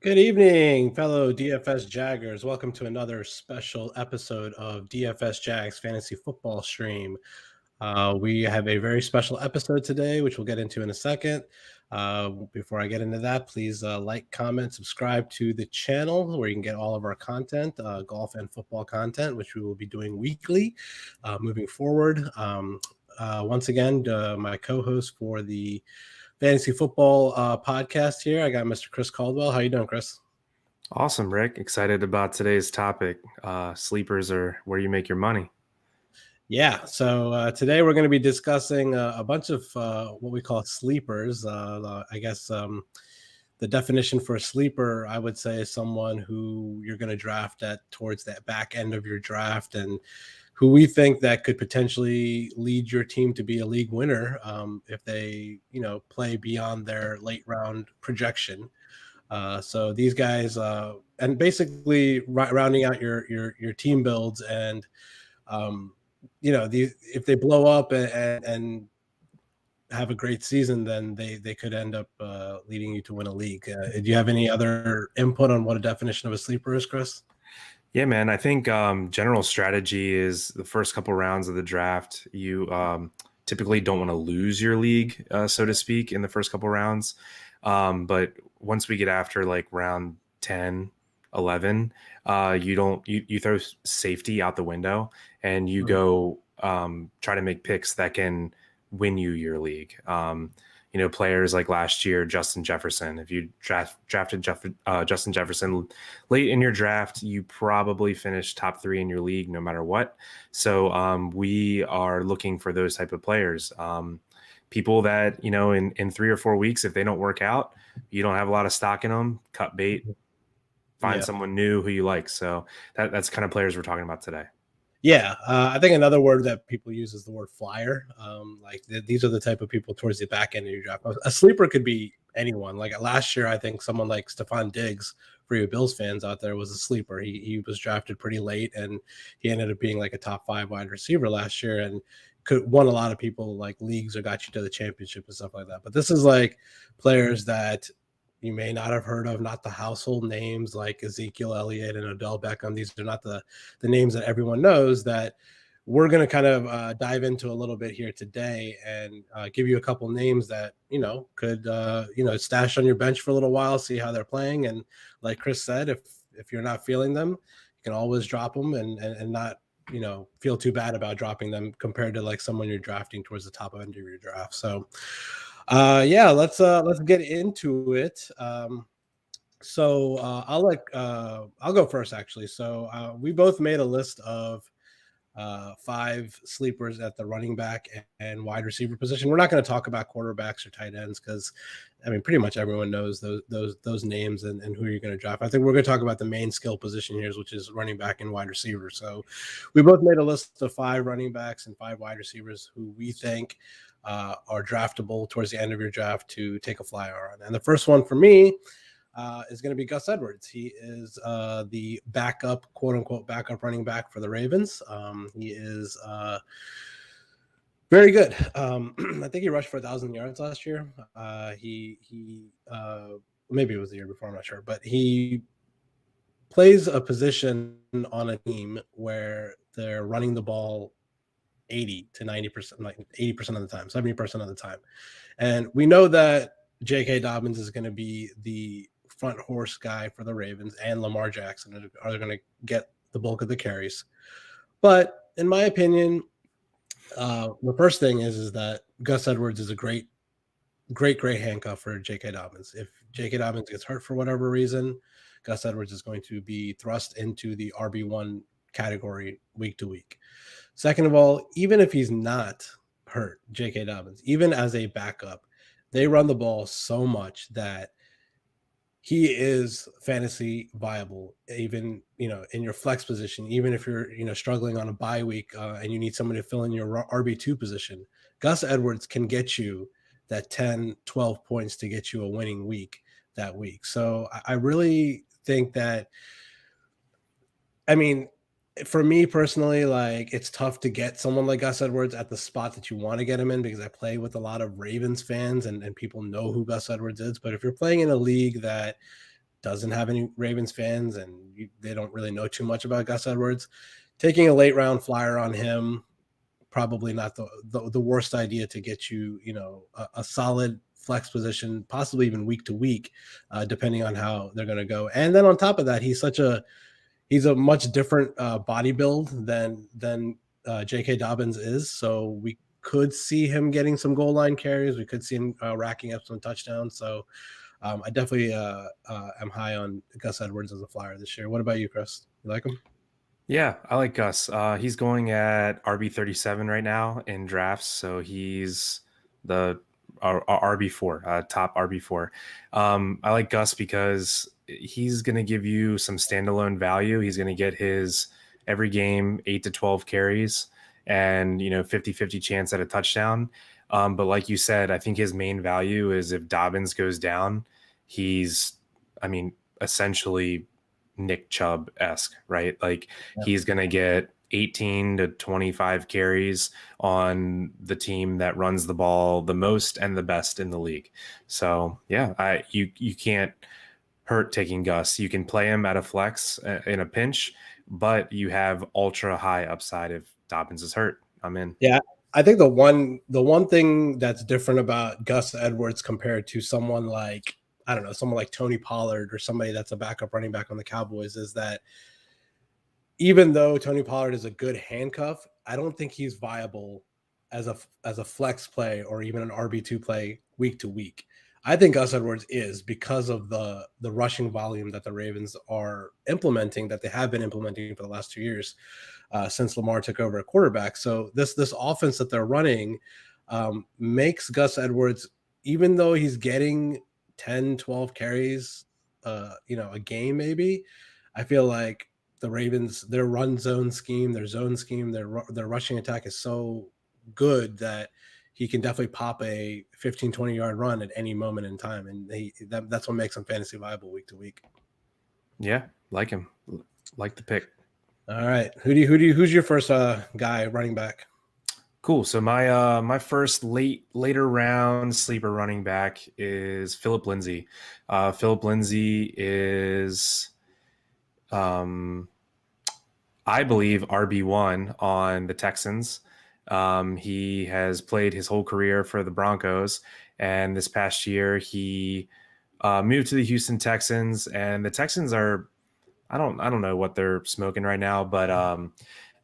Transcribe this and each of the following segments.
Good evening, fellow DFS Jaggers. Welcome to another special episode of DFS Jags Fantasy Football Stream. We have a very special episode today, which we'll get into in a second. Before I get into that, please like, comment, subscribe to the channel where you can get all of our content, golf and football content, which we will be doing weekly moving forward. Once again, my co-host for the Fantasy Football podcast here, I got Mr. Chris Caldwell. How you doing, Chris? Awesome, Rick. Excited about today's topic. Sleepers are where you make your money. Yeah, so today we're going to be discussing a bunch of what we call sleepers. I guess the definition for a sleeper, I would say, is someone who you're going to draft at towards that back end of your draft and who we think that could potentially lead your team to be a league winner if they, play beyond their late round projection. So these guys, and basically rounding out your team builds, and if they blow up and have a great season, then they could end up leading you to win a league. Do you have any other input on what a definition of a sleeper is, Chris? Yeah, man. I think general strategy is the first couple rounds of the draft. You typically don't want to lose your league, so to speak, in the first couple rounds. But once we get after like round 10, 11, you throw safety out the window and you go try to make picks that can win you your league. Players like last year, Justin Jefferson. If you drafted Justin Jefferson late in your draft, you probably finished top 3 in your league no matter what. So we are looking for those type of players. People that, in 3 or 4 weeks, if they don't work out, you don't have a lot of stock in them, cut bait, find someone new who you like. So that's kind of players we're talking about today. Yeah, I think another word that people use is the word flyer. These are the type of people towards the back end of your draft. A sleeper could be anyone. Like last year, I think someone like Stephon Diggs, for you Bills fans out there, was a sleeper. He was drafted pretty late, and he ended up being like a top 5 wide receiver last year, and could won a lot of people like leagues or got you to the championship and stuff like that. But this is like players that you may not have heard of, not the household names like Ezekiel Elliott and Odell Beckham. These are not the names that everyone knows, that we're going to kind of dive into a little bit here today and give you a couple names that, could, stash on your bench for a little while, see how they're playing. And like Chris said, if you're not feeling them, you can always drop them and not, feel too bad about dropping them compared to like someone you're drafting towards the top end of your draft. So let's get into it. I'll go first actually. So we both made a list of 5 sleepers at the running back and wide receiver position. We're not going to talk about quarterbacks or tight ends because pretty much everyone knows those names and who you're going to draft. I think we're going to talk about the main skill position here, which is running back and wide receiver. So we both made a list of 5 running backs and 5 wide receivers who we think are draftable towards the end of your draft to take a flyer on. And the first one for me is going to be Gus Edwards. He is the backup, quote unquote, backup running back for the Ravens. He is very good. I think he rushed for 1,000 yards last year. He maybe it was the year before, I'm not sure, but he plays a position on a team where they're running the ball 80 to 90%, like 80% of the time, 70% of the time. And we know that J.K. Dobbins is going to be the front horse guy for the Ravens, and Lamar Jackson are going to get the bulk of the carries. But in my opinion, the first thing is that Gus Edwards is a great handcuff for J.K. Dobbins. If J.K. Dobbins gets hurt for whatever reason, Gus Edwards is going to be thrust into the RB1 category week to week. Second of all, even if he's not hurt, J.K. Dobbins, even as a backup, they run the ball so much that he is fantasy viable, even, in your flex position, even if you're, struggling on a bye week and you need somebody to fill in your RB2 position. Gus Edwards can get you that 10, 12 points to get you a winning week that week. So I really think that, for me personally, like, it's tough to get someone like Gus Edwards at the spot that you want to get him in, because I play with a lot of Ravens fans and people know who Gus Edwards is. But if you're playing in a league that doesn't have any Ravens fans and they don't really know too much about Gus Edwards, taking a late round flyer on him, probably not the worst idea to get you, a solid flex position, possibly even week to week, depending on how they're going to go. And then on top of that, he's a much different body build than J.K. Dobbins is. So we could see him getting some goal line carries. We could see him racking up some touchdowns. So I definitely am high on Gus Edwards as a flyer this year. What about you, Chris? You like him? Yeah, I like Gus. He's going at RB37 right now in drafts, so he's the RB4, top RB4. I like Gus because he's going to give you some standalone value. He's going to get his every game 8 to 12 carries and 50-50 chance at a touchdown. But like you said, I think his main value is if Dobbins goes down, he's, essentially Nick Chubb-esque, right? Like he's going to get 18 to 25 carries on the team that runs the ball the most and the best in the league. So yeah, you can't hurt taking Gus. You can play him at a flex in a pinch, but you have ultra high upside if Dobbins is hurt. I'm in. Yeah. I think the one thing that's different about Gus Edwards compared to someone like Tony Pollard or somebody that's a backup running back on the Cowboys is that even though Tony Pollard is a good handcuff, I don't think he's viable as a flex play or even an RB2 play week to week. I think Gus Edwards is because of the rushing volume that the Ravens are implementing, that they have been implementing for the last 2 years since Lamar took over at quarterback. So this offense that they're running makes Gus Edwards, even though he's getting 10, 12 carries, a game maybe, I feel like the Ravens, their run zone scheme, their zone scheme, their rushing attack is so good that he can definitely pop a 15, 20-yard run at any moment in time. And that's what makes him fantasy viable week to week. Yeah, like him. Like the pick. All right. Who's your first guy running back? Cool. So my first later round sleeper running back is Phillip Lindsay. Phillip Lindsay is, I believe, RB1 on the Texans. He has played his whole career for the Broncos, and this past year he moved to the Houston Texans. And the Texans are, I don't know what they're smoking right now, but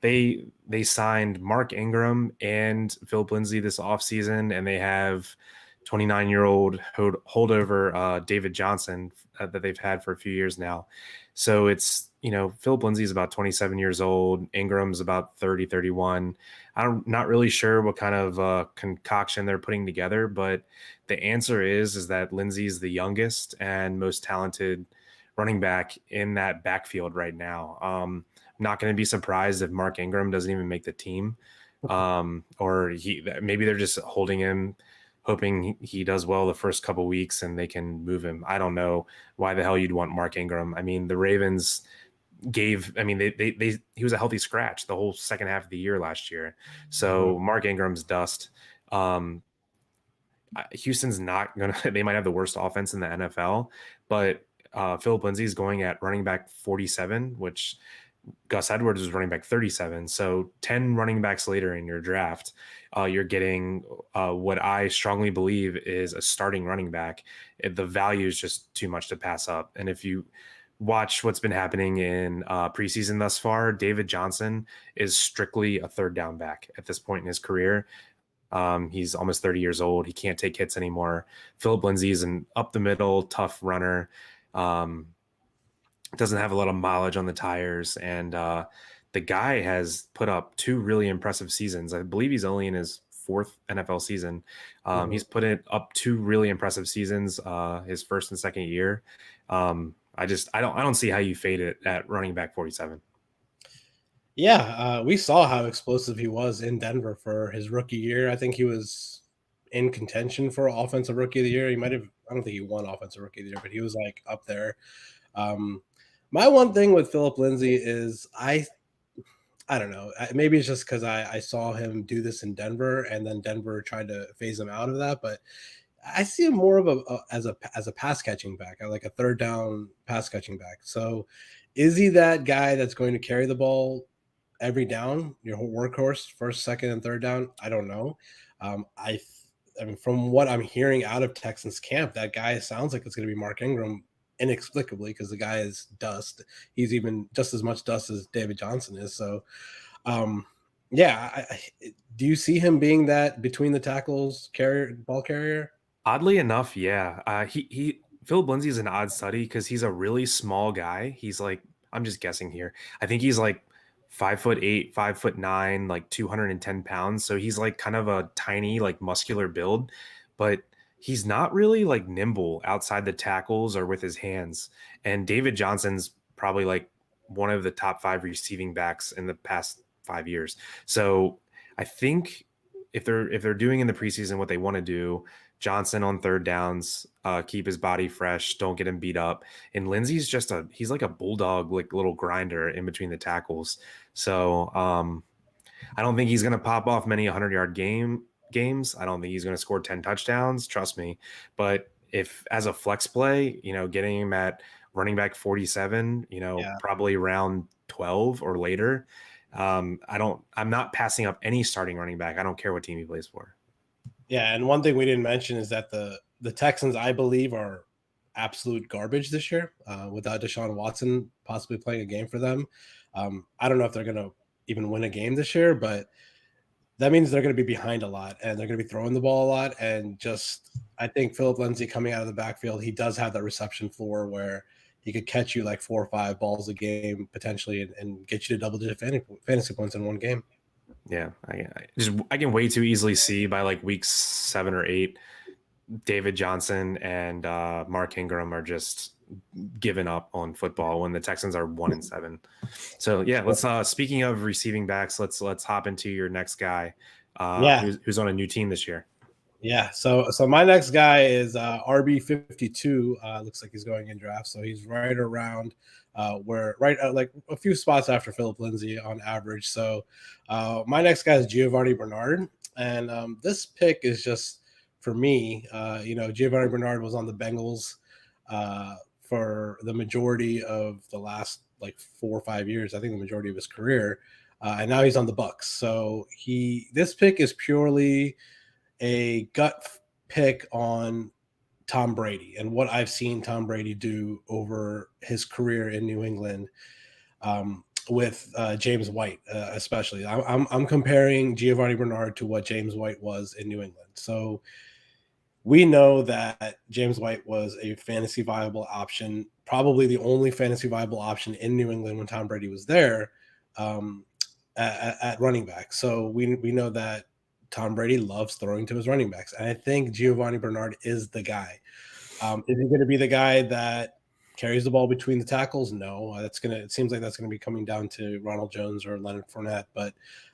they signed Mark Ingram and Phillip Lindsay this offseason, and they have 29-year-old holdover David Johnson that they've had for a few years now. So it's, Phillip Lindsay is about 27 years old. Ingram's about 30, 31. I'm not really sure what kind of concoction they're putting together, but the answer is that Lindsay's the youngest and most talented running back in that backfield right now. Not going to be surprised if Mark Ingram doesn't even make the team, or maybe they're just holding him, hoping he does well the first couple weeks and they can move him. I don't know why the hell you'd want Mark Ingram. The Ravens he was a healthy scratch the whole second half of the year last year. So Mark Ingram's dust. Houston's not going to, they might have the worst offense in the NFL, but Phillip Lindsay is going at running back 47, which Gus Edwards was running back 37. So 10 running backs later in your draft, you're getting what I strongly believe is a starting running back. The value is just too much to pass up. And if you watch what's been happening in preseason thus far, David Johnson is strictly a third down back at this point in his career. He's almost 30 years old. He can't take hits anymore. Phillip Lindsay is an up the middle, tough runner. Doesn't have a lot of mileage on the tires, and the guy has put up 2 really impressive seasons. I believe he's only in his 4th NFL season. He's put it up 2 really impressive seasons, his first and second year. I don't see how you fade it at running back 47. Yeah, we saw how explosive he was in Denver for his rookie year. I think he was in contention for offensive rookie of the year. He might have, I don't think he won offensive rookie of the year, but he was like up there. My one thing with Phillip Lindsay is I don't know. Maybe it's just because I saw him do this in Denver, and then Denver tried to phase him out of that. But I see him more of as a pass catching back, like a third down pass catching back. So, is he that guy that's going to carry the ball every down, your whole workhorse, first, second, and third down? I don't know. I mean, from what I'm hearing out of Texans camp, that guy sounds like it's going to be Mark Ingram inexplicably because the guy is dust. He's even just as much dust as David Johnson is. So, um, yeah, do you see him being that between the tackles ball carrier? Oddly enough, yeah. He Phillip Lindsay is an odd study because he's a really small guy. He's like, I'm just guessing here. I think he's like 5'8", 5'9", like 210 pounds. So he's like kind of a tiny, like muscular build, but he's not really like nimble outside the tackles or with his hands. And David Johnson's probably like one of the top 5 receiving backs in the past 5 years. So I think if they're doing in the preseason what they want to do, Johnson on third downs, keep his body fresh, don't get him beat up. And Lindsay's he's like a bulldog, like little grinder in between the tackles. So I don't think he's going to pop off many 100-yard games. I don't think he's going to score 10 touchdowns. Trust me. But if as a flex play, getting him at running back 47, Yeah. probably around 12 or later, I'm not passing up any starting running back. I don't care what team he plays for. Yeah, and one thing we didn't mention is that the Texans, I believe, are absolute garbage this year without Deshaun Watson possibly playing a game for them. I don't know if they're going to even win a game this year, but that means they're going to be behind a lot and they're going to be throwing the ball a lot. And I think Phillip Lindsay coming out of the backfield, he does have that reception floor where he could catch you like 4 or 5 balls a game potentially and get you to double-digit fantasy points in one game. Yeah, I can way too easily see by like week 7 or 8, David Johnson and Mark Ingram are just giving up on football when the Texans are 1-7. So yeah, let's speaking of receiving backs, let's hop into your next guy, who's on a new team this year. Yeah, so my next guy is RB52. Looks like he's going in draft, so he's right around like a few spots after Phillip Lindsay on average. So my next guy is Giovani Bernard, and this pick is just for me. Giovani Bernard was on the Bengals for the majority of the last like 4 or 5 years. I think the majority of his career, and now he's on the Bucks. So this pick is purely a gut pick on Tom Brady and what I've seen Tom Brady do over his career in New England with James White, especially. I'm comparing Giovani Bernard to what James White was in New England. So we know that James White was a fantasy viable option, probably the only fantasy viable option in New England when Tom Brady was there at running back. So we know that Tom Brady loves throwing to his running backs. And I think Giovani Bernard is the guy. Is he going to be the guy that carries the ball between the tackles? No, it seems like that's going to be coming down to Ronald Jones or Leonard Fournette. But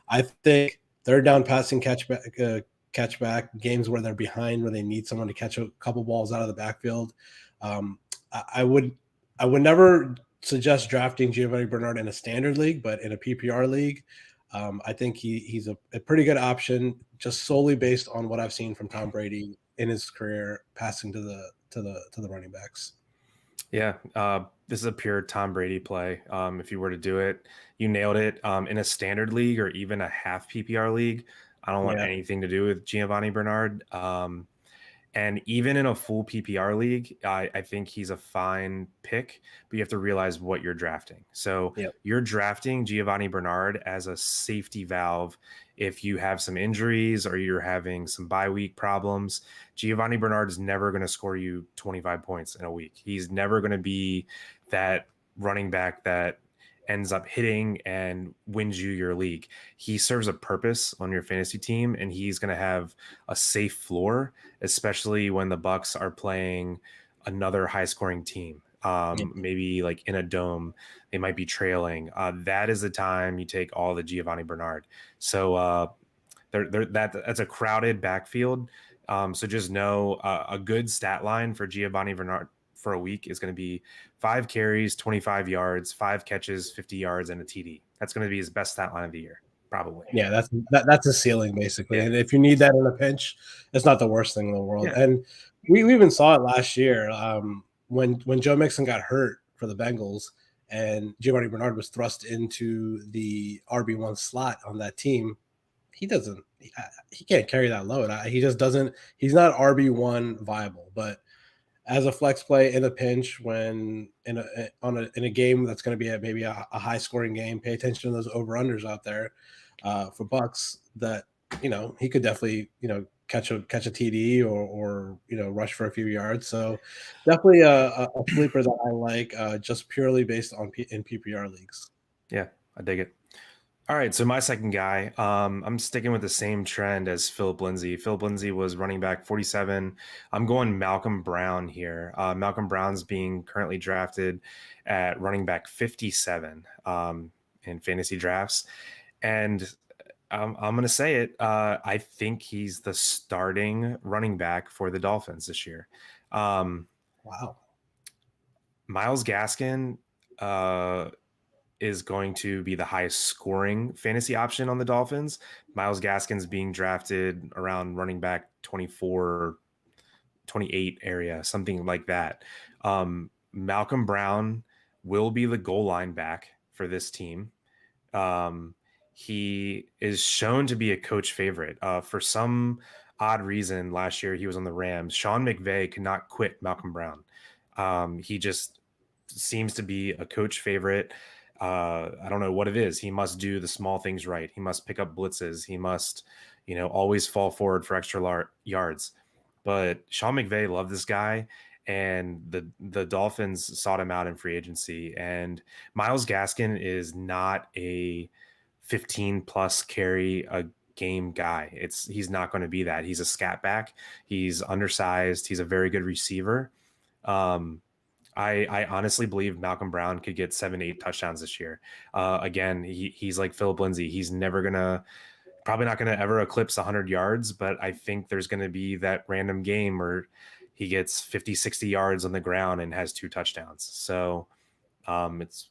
I think third down passing catchback games where they're behind, where they need someone to catch a couple balls out of the backfield. I would never suggest drafting Giovani Bernard in a standard league, but in a PPR league, I think he's a pretty good option just solely based on what I've seen from Tom Brady in his career passing to the running backs. Yeah, this is a pure Tom Brady play. If you were to do it, you nailed it. In a standard league or even a half PPR league, I don't want anything to do with Giovani Bernard. And even in a full PPR league, I think he's a fine pick, but you have to realize what you're drafting. So you're drafting Giovani Bernard as a safety valve. If you have some injuries or you're having some bye week problems, Giovani Bernard is never going to score you 25 points in a week. He's never going to be that running back that ends up hitting and wins you your league. He serves a purpose on your fantasy team, and he's going to have a safe floor, especially when the Bucks are playing another high-scoring team. Maybe like in a dome, they might be trailing. That is the time you take all the Giovani Bernard. So that's a crowded backfield. So just know a good stat line for Giovani Bernard for a week is going to be 5 carries, 25 yards, 5 catches, 50 yards, and a TD. That's going to be his best stat line of the year. probably. Yeah, that's a ceiling basically. Yeah. And if you need that in a pinch, it's not the worst thing in the world. Yeah. And we even saw it last year when Joe Mixon got hurt for the Bengals and Giovani Bernard was thrust into the RB1 slot on that team. He can't carry that load. He just doesn't. He's not RB1 viable. But as a flex play in a pinch, when in a game that's going to be maybe a high scoring game, pay attention to those over unders out there for bucks. That he could definitely catch a TD or rush for a few yards. So definitely a sleeper that I like just purely based on in PPR leagues. Yeah, I dig it. All right, so my second guy, I'm sticking with the same trend as Phillip Lindsay. Phillip Lindsay was running back 47. I'm going Malcolm Brown here. Malcolm Brown's being currently drafted at running back 57 in fantasy drafts. And I'm going to say it. I think he's the starting running back for the Dolphins this year. Wow. Myles Gaskin is going to be the highest scoring fantasy option on the Dolphins. Myles Gaskin's being drafted around running back 24, 28 area, something like that. Malcolm Brown will be the goal line back for this team. He is shown to be a coach favorite. For some odd reason, last year he was on the Rams. Sean McVay could not quit Malcolm Brown. He just seems to be a coach favorite. I don't know what it is. He must do the small things right. He must pick up blitzes. He must, always fall forward for extra yards. But Sean McVay loved this guy, and the Dolphins sought him out in free agency. And Myles Gaskin is not a 15 plus carry a game guy. He's not going to be that. He's a scat back. He's undersized. He's a very good receiver. I honestly believe Malcolm Brown could get 7-8 touchdowns this year. Again, he's like Phillip Lindsay. He's probably not going to ever eclipse 100 yards, but I think there's going to be that random game where he gets 50, 60 yards on the ground and has 2 touchdowns. So it's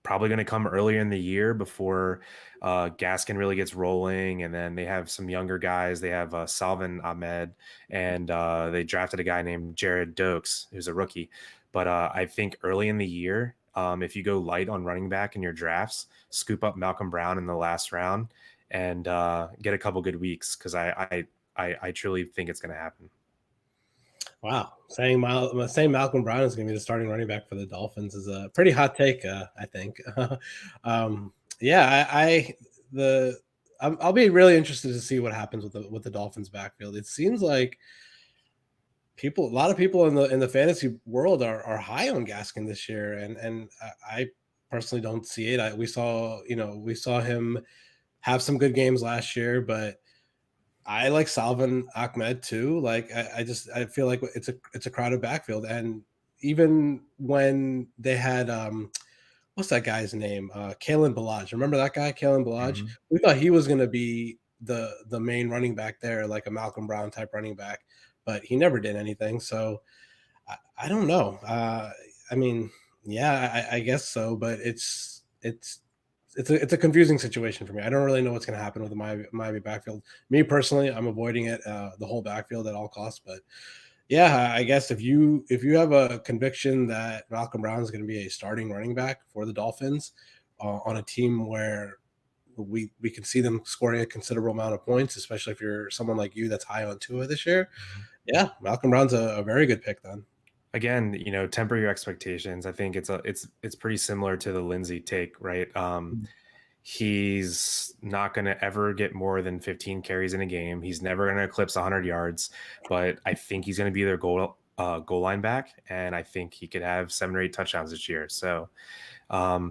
probably going to come earlier in the year before Gaskin really gets rolling. And then they have some younger guys. They have Salvin Ahmed, and they drafted a guy named Jared Dokes, who's a rookie. But I think early in the year, if you go light on running back in your drafts, scoop up Malcolm Brown in the last round and get a couple good weeks, because I truly think it's going to happen. Wow, saying Malcolm Brown is going to be the starting running back for the Dolphins is a pretty hot take, I think. Yeah, I'll be really interested to see what happens with the Dolphins backfield. It seems like a lot of people in the fantasy world are high on Gaskin this year, and I personally don't see it. We saw him have some good games last year, but I like Salvin Ahmed too. Like I feel like it's a crowded backfield, and even when they had what's that guy's name? Kalen Ballage. Remember that guy, Kalen Ballage? Mm-hmm. We thought he was going to be the main running back there, like a Malcolm Brown type running back, but he never did anything. So I don't know. I mean, yeah, I guess so, but it's a confusing situation for me. I don't really know what's going to happen with the Miami backfield. Me personally, I'm avoiding it, the whole backfield at all costs. But yeah, I guess if you have a conviction that Malcolm Brown is going to be a starting running back for the Dolphins on a team where we can see them scoring a considerable amount of points, especially if you're someone like you that's high on Tua this year, yeah, Malcolm Brown's a very good pick then. Again, temper your expectations. I think it's pretty similar to the Lindsay take, right? He's not going to ever get more than 15 carries in a game. He's never going to eclipse 100 yards, but I think he's going to be their goal line back, and I think he could have 7 or 8 touchdowns this year. So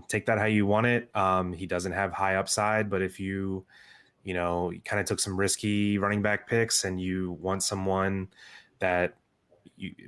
take that how you want it. He doesn't have high upside, but if you kind of took some risky running back picks and you want someone that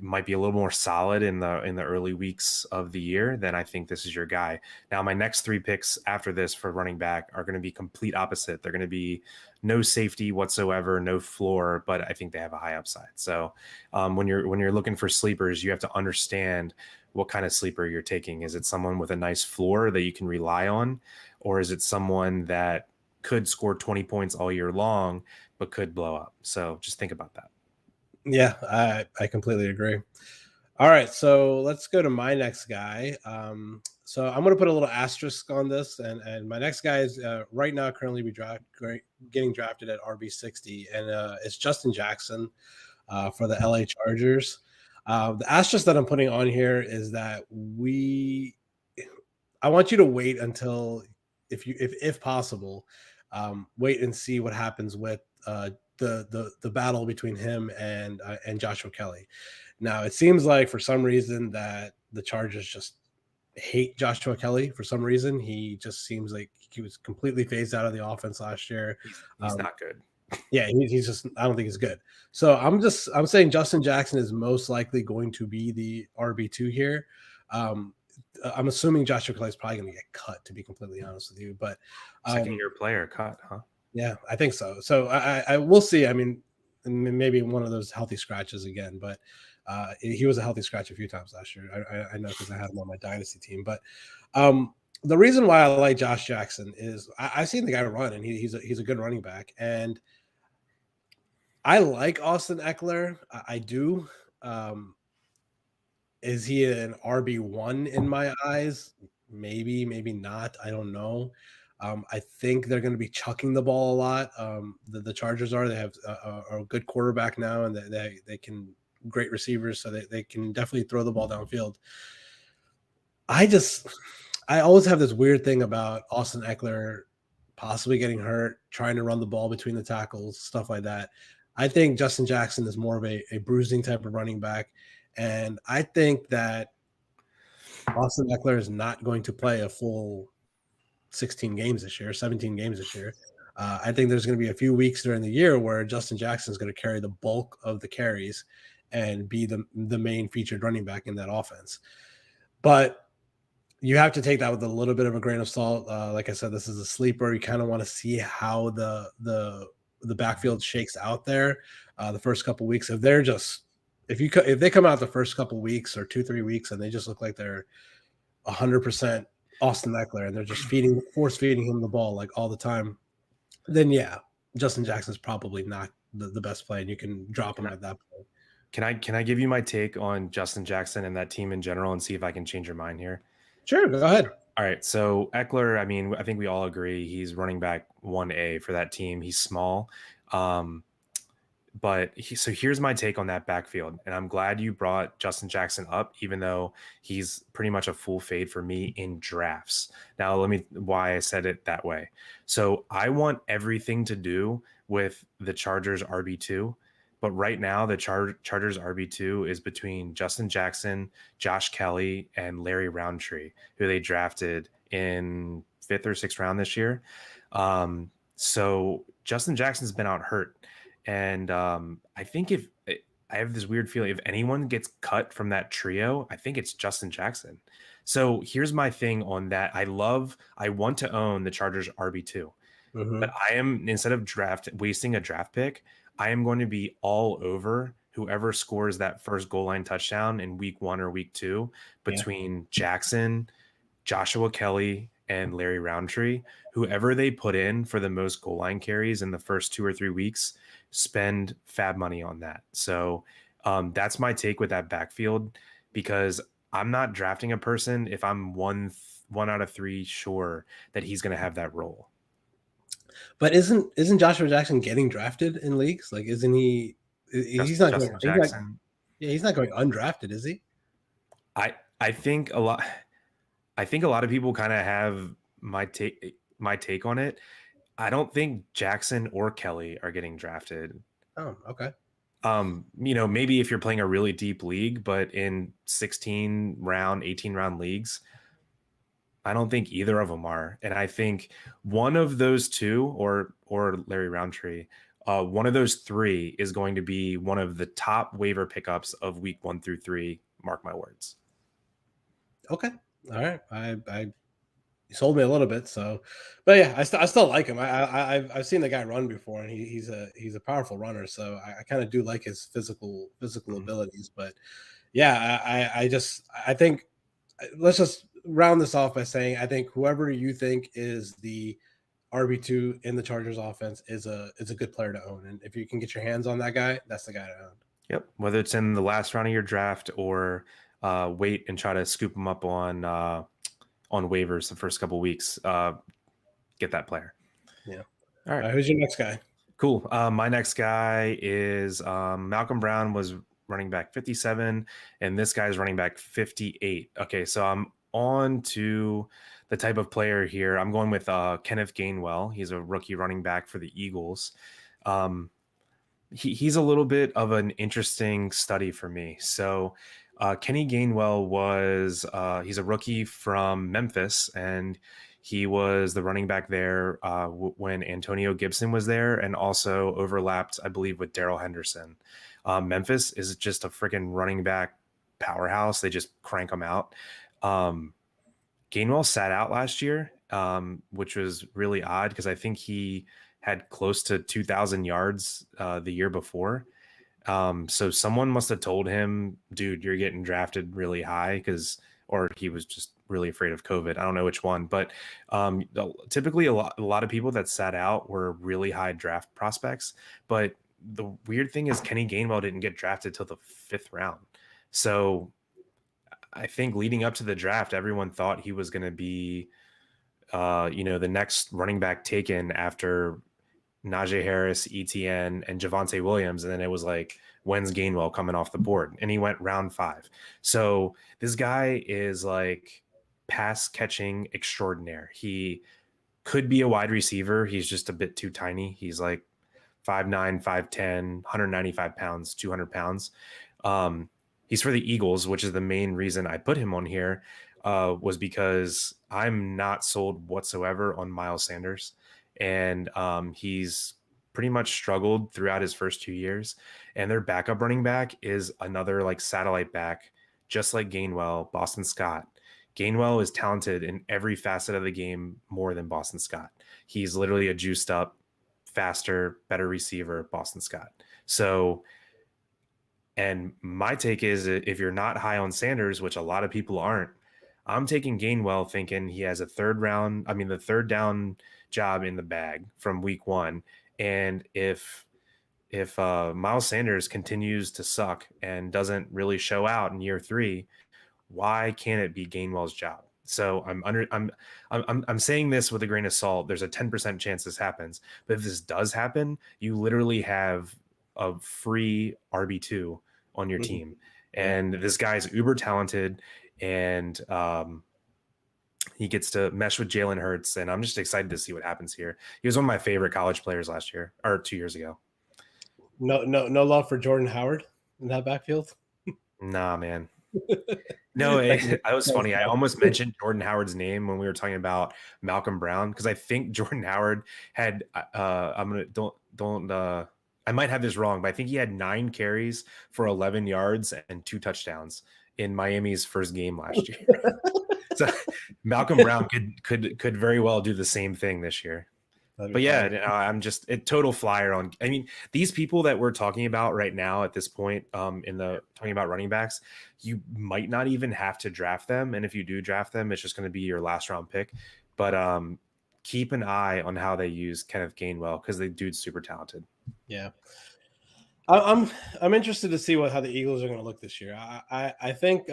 might be a little more solid in the early weeks of the year, then I think this is your guy. Now, my next 3 picks after this for running back are going to be complete opposite. They're going to be no safety whatsoever, no floor, but I think they have a high upside. So when you're looking for sleepers, you have to understand what kind of sleeper you're taking. Is it someone with a nice floor that you can rely on, or is it someone that could score 20 points all year long, but could blow up. So just think about that. Yeah, I completely agree. All right, so let's go to my next guy. So I'm going to put a little asterisk on this, and my next guy is right now currently getting drafted at RB60, and it's Justin Jackson for the LA Chargers. The asterisk that I'm putting on here is that I want you to wait until, if possible, wait and see what happens with the battle between him and Joshua Kelly. Now, it seems like for some reason that the Chargers just hate Joshua Kelly. For some reason, he just seems like he was completely phased out of the offense last year. He's not good. Yeah, he's just, I don't think he's good. So I'm saying Justin Jackson is most likely going to be the RB2 here. I'm assuming Joshua Kelly is probably going to get cut, to be completely honest with you. But second-year player cut, huh? Yeah, I think so. So I will see. I mean, maybe one of those healthy scratches again, but he was a healthy scratch a few times last year. I know because I had him on my dynasty team. But the reason why I like Josh Jackson is I've seen the guy run, and he's a good running back, and I like Austin Eckler. I do. Is he an RB1 in my eyes? Maybe, maybe not. I don't know. I think they're going to be chucking the ball a lot. The Chargers are. They have a good quarterback now, and they can great receivers, so they can definitely throw the ball downfield. I always have this weird thing about Austin Eckler possibly getting hurt, trying to run the ball between the tackles, stuff like that. I think Justin Jackson is more of a bruising type of running back. And I think that Austin Eckler is not going to play a full 16 games this year, 17 games this year. I think there's going to be a few weeks during the year where Justin Jackson is going to carry the bulk of the carries and be the main featured running back in that offense. But you have to take that with a little bit of a grain of salt. Like I said, this is a sleeper. You kind of want to see how the backfield shakes out there the first couple weeks. If they come out the first couple weeks or 2-3 weeks and they just look like they're 100% Austin Eckler and they're just force feeding him the ball like all the time, then yeah, Justin Jackson's probably not the best play, and you can drop him at that point. Can I give you my take on Justin Jackson and that team in general and see if I can change your mind here? Sure, go ahead. All right, so Eckler, I mean, I think we all agree he's running back 1A for that team. He's small. So here's my take on that backfield, and I'm glad you brought Justin Jackson up, even though he's pretty much a full fade for me in drafts. Now, why I said it that way. So I want everything to do with the Chargers RB2, but right now the Chargers RB2 is between Justin Jackson, Josh Kelly, and Larry Roundtree, who they drafted in 5th or 6th round this year. So Justin Jackson's been out hurt. And I think I have this weird feeling if anyone gets cut from that trio, I think it's Justin Jackson. So here's my thing on that. I want to own the Chargers RB2, but I am, instead of wasting a draft pick, I am going to be all over whoever scores that first goal line touchdown in week 1 or week 2 between Jackson, Joshua Kelly, and Larry Roundtree. Whoever they put in for the most goal line carries in the first 2 or 3 weeks, spend fab money on that. So that's my take with that backfield, because I'm not drafting a person if I'm one out of 3 sure that he's going to have that role. But isn't Joshua Jackson getting drafted in leagues? Like, isn't he? He's not going undrafted, is he? I think a lot of people kind of have my take on it. I don't think Jackson or Kelly are getting drafted. Oh, okay. Maybe if you're playing a really deep league, but in 16 round, 18 round leagues, I don't think either of them are. And I think one of those two, or Larry Roundtree, one of those 3 is going to be one of the top waiver pickups of week 1 through 3. Mark my words. Okay. All right. I sold me a little bit. So, but yeah, I still like him. I've seen the guy run before, and he's a powerful runner. So I kind of do like his physical abilities. But yeah, I think let's just round this off by saying I think whoever you think is the RB2 in the Chargers offense is a good player to own. And if you can get your hands on that guy, that's the guy to own. Yep. Whether it's in the last round of your draft or wait and try to scoop him up on waivers the first couple weeks, get that player. Yeah. All right. Who's your next guy? Cool. My next guy is Malcolm Brown was running back 57, and this guy's running back 58. Okay, so I'm on to the type of player here. I'm going with Kenneth Gainwell. He's a rookie running back for the Eagles. He's a little bit of an interesting study for me. So Kenny Gainwell was he's a rookie from Memphis, and he was the running back there when Antonio Gibson was there, and also overlapped, I believe, with Darrell Henderson. Memphis is just a freaking running back powerhouse. They just crank them out. Gainwell sat out last year, which was really odd because I think he had close to 2,000 yards the year before. So someone must have told him, dude, you're getting drafted really high, or he was just really afraid of COVID. I don't know which one, but typically a lot of people that sat out were really high draft prospects. But the weird thing is Kenny Gainwell didn't get drafted till the 5th round. So I think leading up to the draft, everyone thought he was going to be, the next running back taken after Najee Harris, ETN, and Javonte Williams. And then it was like, when's Gainwell coming off the board? And he went round 5. So this guy is like pass catching extraordinaire. He could be a wide receiver. He's just a bit too tiny. He's like 5'9", 5'10", 195 pounds, 200 pounds. He's for the Eagles, which is the main reason I put him on here, was because I'm not sold whatsoever on Miles Sanders. And he's pretty much struggled throughout his first 2 years. And their backup running back is another like satellite back, just like Gainwell, Boston Scott. Gainwell is talented in every facet of the game more than Boston Scott. He's literally a juiced up, faster, better receiver, Boston Scott. So, and my take is, if you're not high on Sanders, which a lot of people aren't, I'm taking Gainwell thinking he has the third down job in the bag from week 1. And if Miles Sanders continues to suck and doesn't really show out in year 3, why can't it be Gainwell's job? So I'm saying this with a grain of salt. There's a 10% chance this happens, but if this does happen, you literally have a free RB2 on your team, and this guy's uber talented, and he gets to mesh with Jalen Hurts, and I'm just excited to see what happens here. He was one of my favorite college players last year, or 2 years ago. No love for Jordan Howard in that backfield. Nah, man. No, it was funny. I almost mentioned Jordan Howard's name when we were talking about Malcolm Brown, because I think Jordan Howard had I might have this wrong, but I think he had 9 carries for 11 yards and 2 touchdowns in Miami's first game last year. So Malcolm Brown could very well do the same thing this year. But yeah, I'm just a total flyer on. I mean, these people that we're talking about right now at this point, talking about running backs, you might not even have to draft them, and if you do draft them, it's just going to be your last round pick. But keep an eye on how they use Kenneth Gainwell, because the dude's super talented. Yeah, I'm interested to see how the Eagles are going to look this year. I think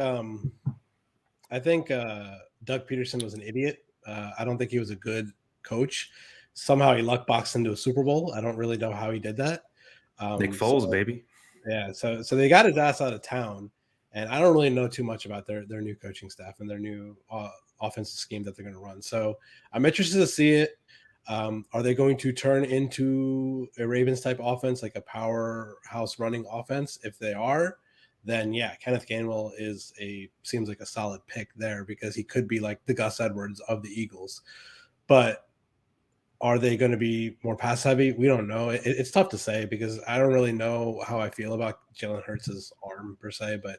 Doug Peterson was an idiot. I don't think he was a good coach. Somehow he luck boxed into a Super Bowl. I don't really know how he did that. Nick Foles, baby. Yeah, so they got his ass out of town, and I don't really know too much about their new coaching staff and their new offensive scheme that they're going to run. So I'm interested to see it. Are they going to turn into a Ravens type offense, like a powerhouse running offense? If they are, then yeah, Kenneth Gainwell seems like a solid pick there, because he could be like the Gus Edwards of the Eagles. But are they going to be more pass heavy? We don't know. It's tough to say, because I don't really know how I feel about Jalen Hurts' arm per se. But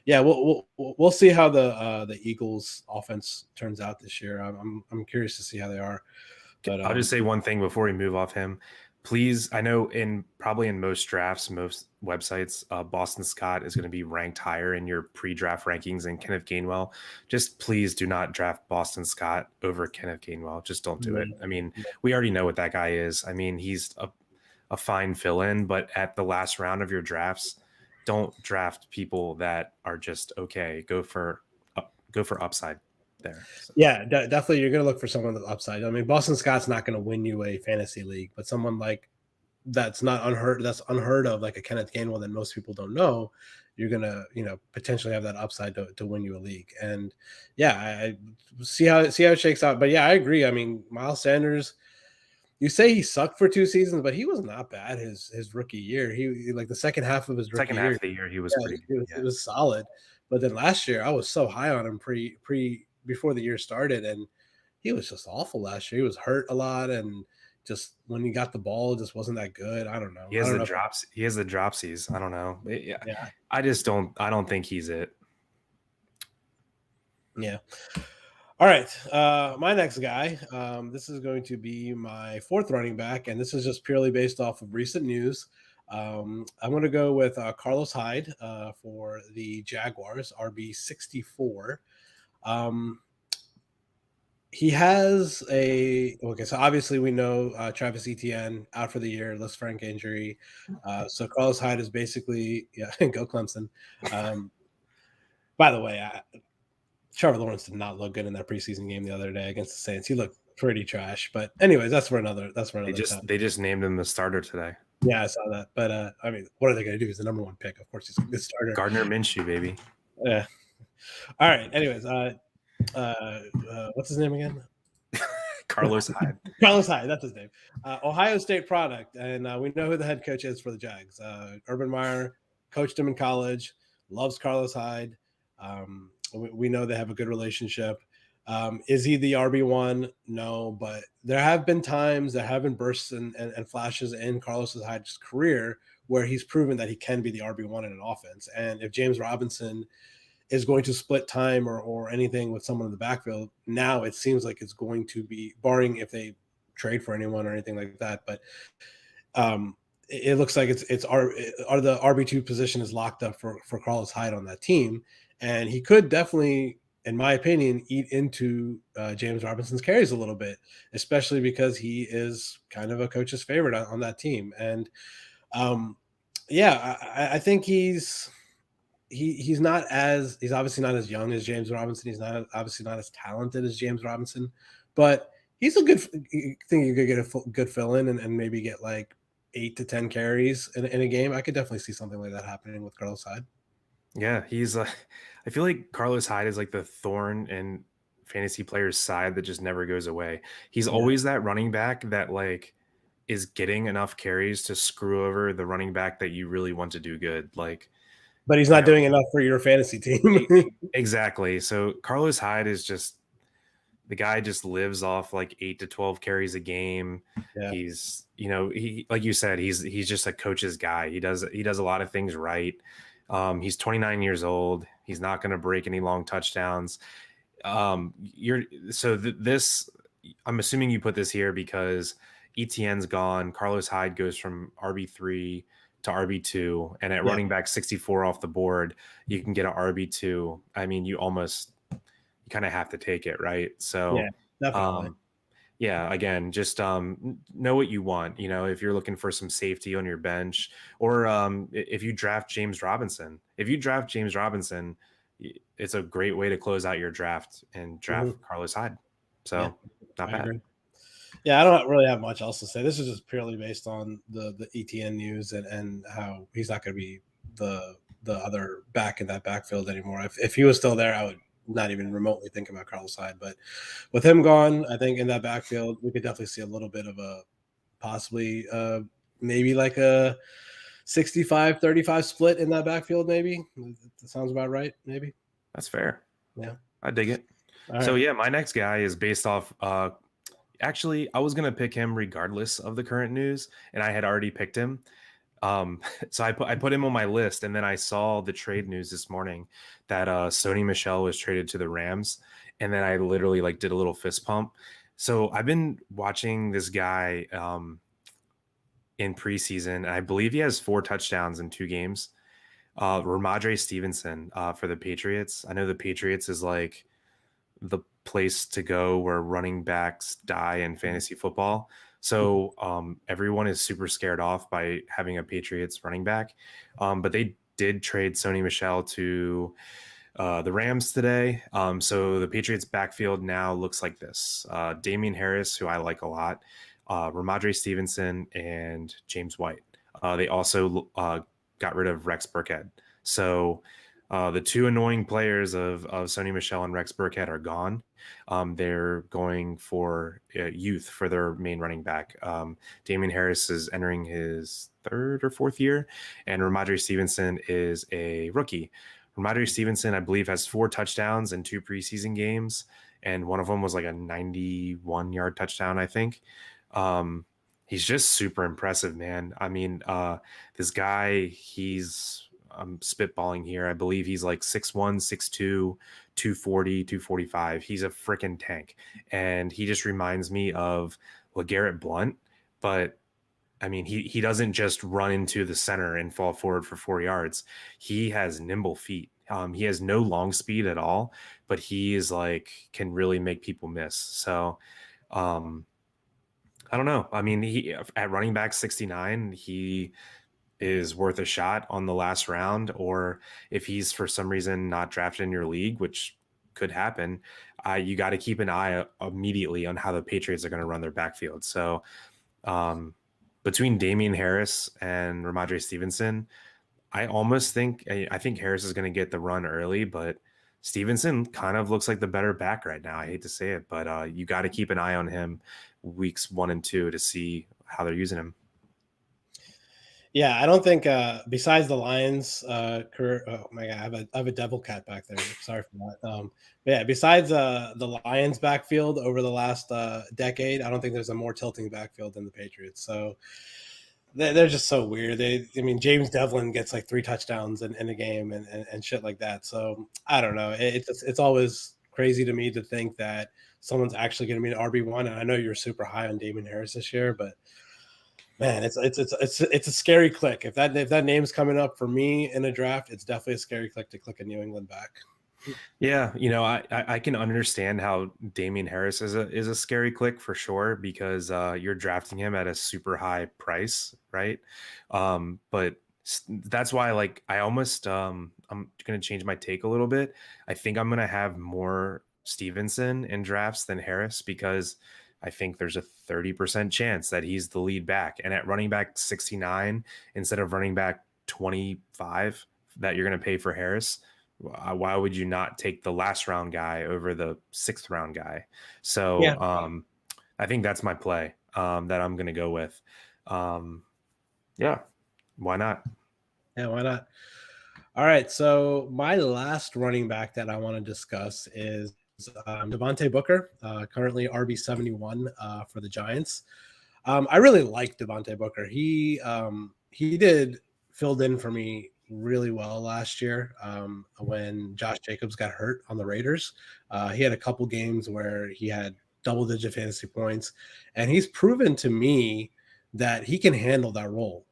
yeah, we'll see how the Eagles offense turns out this year. I'm curious to see how they are. But I'll just say one thing before we move off him. please, I know probably in most drafts, most websites, Boston Scott is going to be ranked higher in your pre-draft rankings than Kenneth Gainwell. Just please do not draft Boston Scott over Kenneth Gainwell. Just don't do it. I mean, we already know what that guy is. I mean, he's a fine fill-in, but at the last round of your drafts, don't draft people that are just okay. Go for upside there. So. Yeah, definitely. You're going to look for someone with upside. I mean, Boston Scott's not going to win you a fantasy league, but someone like that's unheard of, like a Kenneth Gainwell that most people don't know, you're going to, potentially have that upside to win you a league. And yeah, I see how it shakes out. But yeah, I agree. I mean, Miles Sanders, you say he sucked for 2 seasons, but he was not bad his rookie year. He like the second half of his rookie half of the year, he was pretty good. It was solid. But then last year, I was so high on him before the year started, and he was just awful last year. He was hurt a lot, and just when he got the ball, it just wasn't that good. I don't know. He has the dropsies. I don't know. Yeah. I don't think he's it. Yeah. All right. My next guy, this is going to be my 4th running back, and this is just purely based off of recent news. I'm going to go with Carlos Hyde for the Jaguars, RB 64. He has so obviously we know Travis Etienne out for the year, Liz Frank injury. So Carlos Hyde is basically, go Clemson. By the way, Trevor Lawrence did not look good in that preseason game the other day against the Saints. He looked pretty trash. But anyways, that's for another time. They just named him the starter today. Yeah, I saw that. But I mean, what are they going to do? He's the number 1 pick. Of course, he's the starter. Gardner Minshew, baby. Yeah. All right. Anyways, what's his name again? Carlos Hyde. Carlos Hyde, that's his name. Ohio State product, and we know who the head coach is for the Jags. Urban Meyer coached him in college, loves Carlos Hyde. We know they have a good relationship. Is he the RB1? No, but there have been times, there have been bursts and flashes in Carlos Hyde's career where he's proven that he can be the RB1 in an offense. And if James Robinson is going to split time or anything with someone in the backfield, now it seems like it's going to be, barring if they trade for anyone or anything like that. But it looks like the RB2 position is locked up for Carlos Hyde on that team. And he could definitely, in my opinion, eat into James Robinson's carries a little bit, especially because he is kind of a coach's favorite on that team. And I think he's obviously not as young as James Robinson. He's obviously not as talented as James Robinson, but he's a good thing. You could get a good fill in and maybe get like 8 to 10 carries in a game. I could definitely see something like that happening with Carlos Hyde. Yeah, he's I feel like Carlos Hyde is like the thorn in fantasy players' side that just never goes away. He's always that running back that like is getting enough carries to screw over the running back that you really want to do good. But he's not doing enough for your fantasy team. Exactly. So Carlos Hyde is just the guy just lives off like 8 to 12 carries a game. Yeah. He's, he, like you said, he's just a coach's guy. He does a lot of things right. He's 29 years old. He's not going to break any long touchdowns. I'm assuming you put this here because ETN's gone. Carlos Hyde goes from RB3 to RB2, and at running back 64 off the board, you can get an RB2. I mean, you kind of have to take it, right? So, definitely. Again, just know what you want. If you're looking for some safety on your bench, or if you draft James Robinson, it's a great way to close out your draft and draft Carlos Hyde. So, not bad. Agree. Yeah, I don't really have much else to say. This is just purely based on the ETN news and how he's not going to be the other back in that backfield anymore. If he was still there, I would not even remotely think about Carlos Hyde. But with him gone, I think in that backfield, we could definitely see a little bit of a possibly maybe like a 65-35 split in that backfield. Maybe that sounds about right. Maybe that's fair. Yeah, I dig it. So my next guy is based off. Actually, I was going to pick him regardless of the current news, and I had already picked him. So I put him on my list, and then I saw the trade news this morning that Sony Michel was traded to the Rams, and then I literally did a little fist pump. So I've been watching this guy. in preseason. I believe he has 4 touchdowns in 2 games. Rhmadre Stevenson for the Patriots. I know the Patriots is like the place to go where running backs die in fantasy football. So everyone is super scared off by having a Patriots running back. But they did trade Sony Michel to the Rams today. So the Patriots backfield now looks like this. Damian Harris, who I like a lot, Rhmadre Stevenson, and James White. They also got rid of Rex Burkhead. So the 2 annoying players of Sony Michel and Rex Burkhead are gone. They're going for youth for their main running back. Damian Harris is entering his 3rd or 4th year, and Rhmadre Stevenson is a rookie. Rhmadre Stevenson, I believe, has 4 touchdowns in 2 preseason games, and one of them was like a 91-yard touchdown, I think. He's just super impressive, man. I mean, this guy, I'm spitballing here. I believe he's like 6'1", 6'2", 240, 245. He's a freaking tank. And he just reminds me of LeGarrette Blount, but I mean, he doesn't just run into the center and fall forward for 4 yards. He has nimble feet. He has no long speed at all, but he is like, can really make people miss. So, I don't know. I mean, he at running back 69, he is worth a shot on the last round, or if he's for some reason not drafted in your league, which could happen, you got to keep an eye immediately on how the Patriots are going to run their backfield. So, between Damian Harris and Rhmadre Stevenson, I think Harris is going to get the run early, but Stevenson kind of looks like the better back right now. I hate to say it, but you got to keep an eye on him weeks 1 and 2 to see how they're using him. Yeah, I don't think besides the Lions, oh my God, I have a devil cat back there. Sorry for that. But yeah, besides the Lions backfield over the last decade, I don't think there's a more tilting backfield than the Patriots. So they're just so weird. James Devlin gets like 3 touchdowns in a game and shit like that. So I don't know. It's always crazy to me to think that someone's actually going to be an RB1. And I know you're super high on Damian Harris this year, but man, it's a scary click. If that name's coming up for me in a draft, it's definitely a scary click to click a New England back. Yeah, I can understand how Damian Harris is a scary click for sure, because you're drafting him at a super high price, right? But that's why, like, I almost I'm going to change my take a little bit. I think I'm going to have more Stevenson in drafts than Harris, because I think there's a 30% chance that he's the lead back. And at running back 69 instead of running back 25 that you're going to pay for Harris, why would you not take the last round guy over the 6th round guy? So yeah. I think that's my play that I'm going to go with. Yeah, why not? Yeah, why not? All right, so my last running back that I want to discuss is Devontae Booker, currently RB71 for the Giants. I really like Devontae Booker. He filled in for me really well last year when Josh Jacobs got hurt on the Raiders. He had a couple games where he had double-digit fantasy points, and he's proven to me that he can handle that role.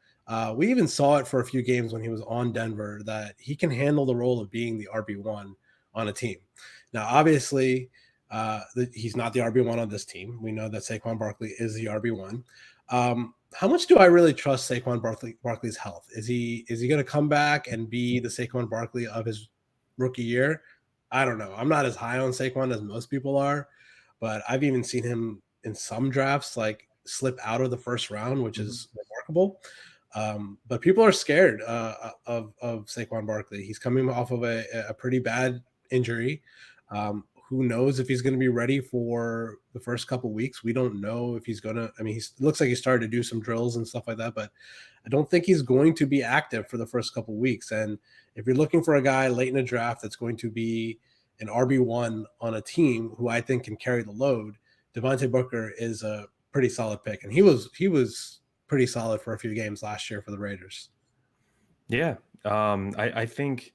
We even saw it for a few games when he was on Denver, that he can handle the role of being the RB1 on a team. Now, obviously, he's not the RB1 on this team. We know that Saquon Barkley is the RB1. How much do I really trust Saquon Barkley's health? Is he going to come back and be the Saquon Barkley of his rookie year? I don't know. I'm not as high on Saquon as most people are, but I've even seen him in some drafts like slip out of the first round, which is remarkable. But people are scared of Saquon Barkley. He's coming off of a pretty bad injury. Who knows if he's going to be ready for the first couple weeks? We don't know if he's going to. I mean, he looks like he started to do some drills and stuff like that, but I don't think he's going to be active for the first couple weeks. And if you're looking for a guy late in the draft that's going to be an RB1 on a team who I think can carry the load, Devontae Booker is a pretty solid pick. And he was pretty solid for a few games last year for the Raiders. Yeah. I think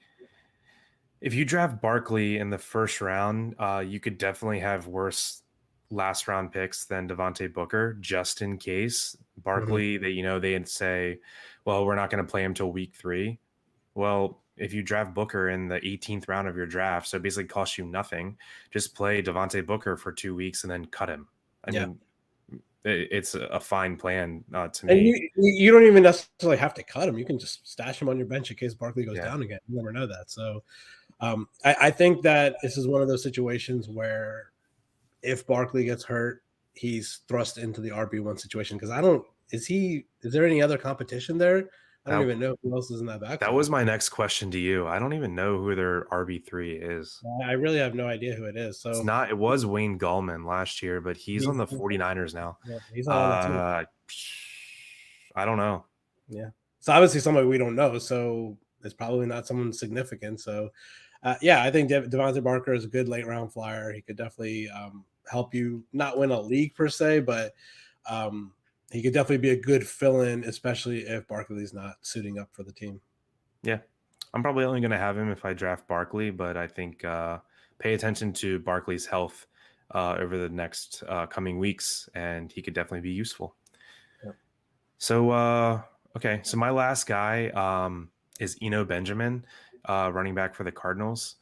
if you draft Barkley in the first round, you could definitely have worse last round picks than Devontae Booker, just in case Barkley, they'd say, well, we're not going to play him till week 3. Well, if you draft Booker in the 18th round of your draft, so it basically costs you nothing, just play Devontae Booker for 2 weeks and then cut him. I mean, it's a fine plan to And me. you don't even necessarily have to cut him. You can just stash him on your bench in case Barkley goes down again. You never know that. So I think that this is one of those situations where if Barkley gets hurt, he's thrust into the RB1 situation. Because is there any other competition there? I don't even know who else is in that backfield. That was my next question to you. I don't even know who their RB3 is. I really have no idea who it is. So it was Wayne Gallman last year, but he's on the 49ers now. Yeah, he's not on the team. I don't know. Yeah. So obviously somebody we don't know. So it's probably not someone significant. So I think Devontae Booker is a good late round flyer. He could definitely help you not win a league per se, but he could definitely be a good fill-in, especially if Barkley's not suiting up for the team. Yeah. I'm probably only going to have him if I draft Barkley, but I think pay attention to Barkley's health over the next coming weeks, and he could definitely be useful. Yeah. So, okay. So my last guy is Eno Benjamin, running back for the Cardinals.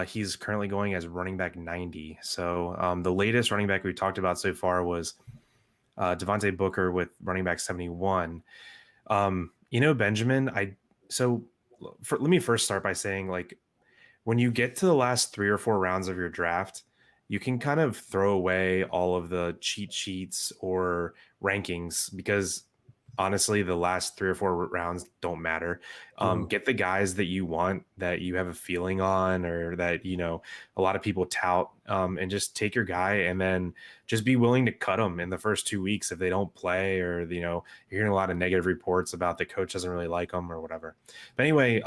He's currently going as running back 90. So the latest running back we talked about so far was Devontae Booker with running back 71. Eno Benjamin, let me first start by saying, like, when you get to the last 3 or 4 rounds of your draft, you can kind of throw away all of the cheat sheets or rankings because honestly, the last 3 or 4 rounds don't matter. Get the guys that you want, that you have a feeling on, or that, a lot of people tout, and just take your guy and then just be willing to cut them in the first 2 weeks if they don't play, or, you're hearing a lot of negative reports about the coach doesn't really like them or whatever. But anyway,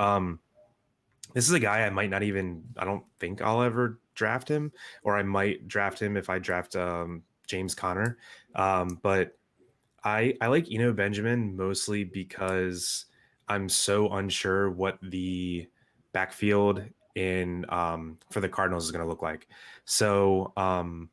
this is a guy I don't think I'll ever draft him, or I might draft him if I draft James Conner. But I like Eno Benjamin mostly because I'm so unsure what the backfield for the Cardinals is going to look like. So I'm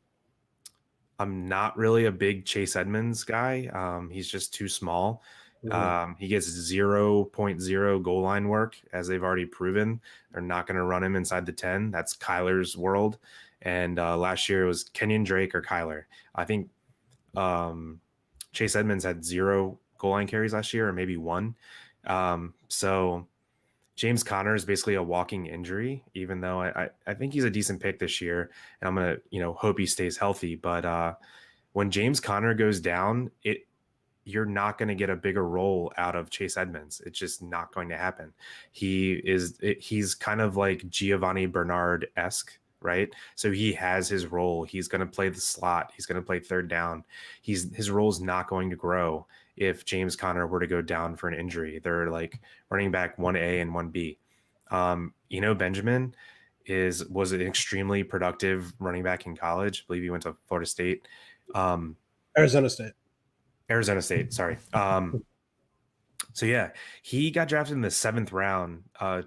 not really a big Chase Edmonds guy. He's just too small. He gets 0.0 goal line work, as they've already proven. They're not going to run him inside the 10. That's Kyler's world. And last year it was Kenyon Drake or Kyler. I think Chase Edmonds had 0 goal line carries last year, or maybe 1. So James Conner is basically a walking injury, even though I think he's a decent pick this year, and I'm going to, hope he stays healthy. But when James Conner goes down, you're not going to get a bigger role out of Chase Edmonds. It's just not going to happen. He's kind of like Giovani Bernard-esque, right? So he has his role. He's going to play the slot. He's going to play third down. His role is not going to grow if James Conner were to go down for an injury. They're like running back 1A and 1B. Eno Benjamin was an extremely productive running back in college. I believe he went to Florida State. Arizona State. Sorry. So yeah, he got drafted in the 7th round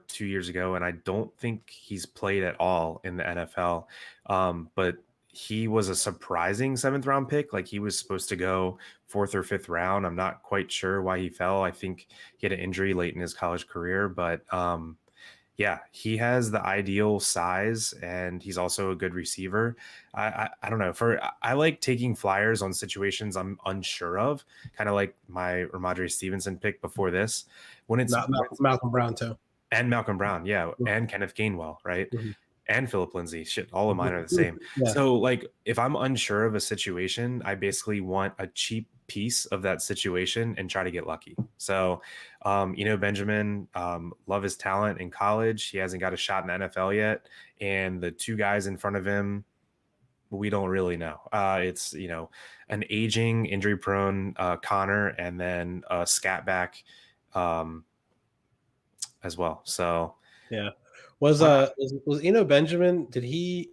2 years ago, and I don't think he's played at all in the NFL. But he was a surprising 7th round pick. Like, he was supposed to go 4th or 5th round. I'm not quite sure why he fell. I think he had an injury late in his college career, but yeah, he has the ideal size, and he's also a good receiver. I don't know. I like taking flyers on situations I'm unsure of, kind of like my Rhmadre Stevenson pick before this. When it's Malcolm Brown too, and Malcolm Brown, yeah, and Kenneth Gainwell, right? Mm-hmm. And Phillip Lindsay. Shit, all of mine are the same. Yeah. So, like, if I'm unsure of a situation, I basically want a cheap piece of that situation and try to get lucky. So, Benjamin, love his talent in college. He hasn't got a shot in the NFL yet. And the 2 guys in front of him, we don't really know. It's, an aging, injury-prone Connor, and then a scat back as well. So, yeah. Was Eno Benjamin,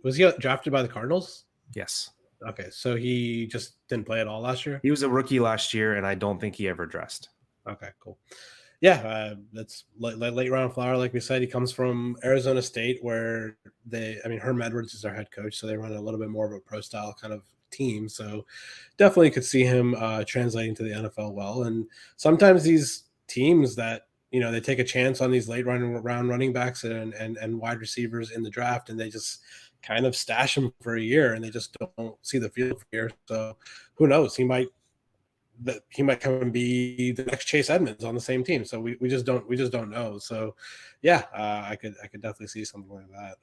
was he drafted by the Cardinals? Yes. Okay, so he just didn't play at all last year? He was a rookie last year, and I don't think he ever dressed. Okay, cool. Yeah, that's late round flower. Like we said, he comes from Arizona State, where Herm Edwards is our head coach, so they run a little bit more of a pro style kind of team. So definitely could see him translating to the NFL well. And sometimes these teams that, they take a chance on these late round running backs and wide receivers in the draft, and they just kind of stash them for a year, and they just don't see the field for a year. So who knows? He might come and be the next Chase Edmonds on the same team. So we just don't know. So yeah, I could definitely see something like that.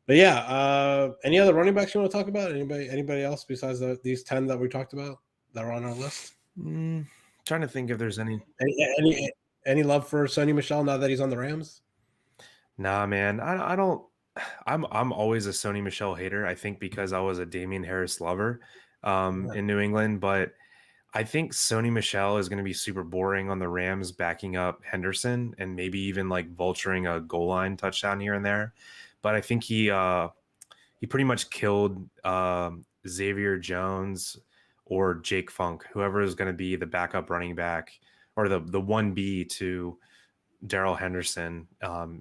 But yeah, any other running backs you want to talk about? Anybody else besides these 10 that we talked about that are on our list? Trying to think if there's any love for Sony Michel now that he's on the Rams? Nah, man, I don't. I'm always a Sony Michel hater. I think because I was a Damian Harris lover in New England, but I think Sony Michel is going to be super boring on the Rams, backing up Henderson and maybe even like vulturing a goal line touchdown here and there. But I think he pretty much killed Xavier Jones or Jake Funk, whoever is going to be the backup running back or the 1B to Darrell Henderson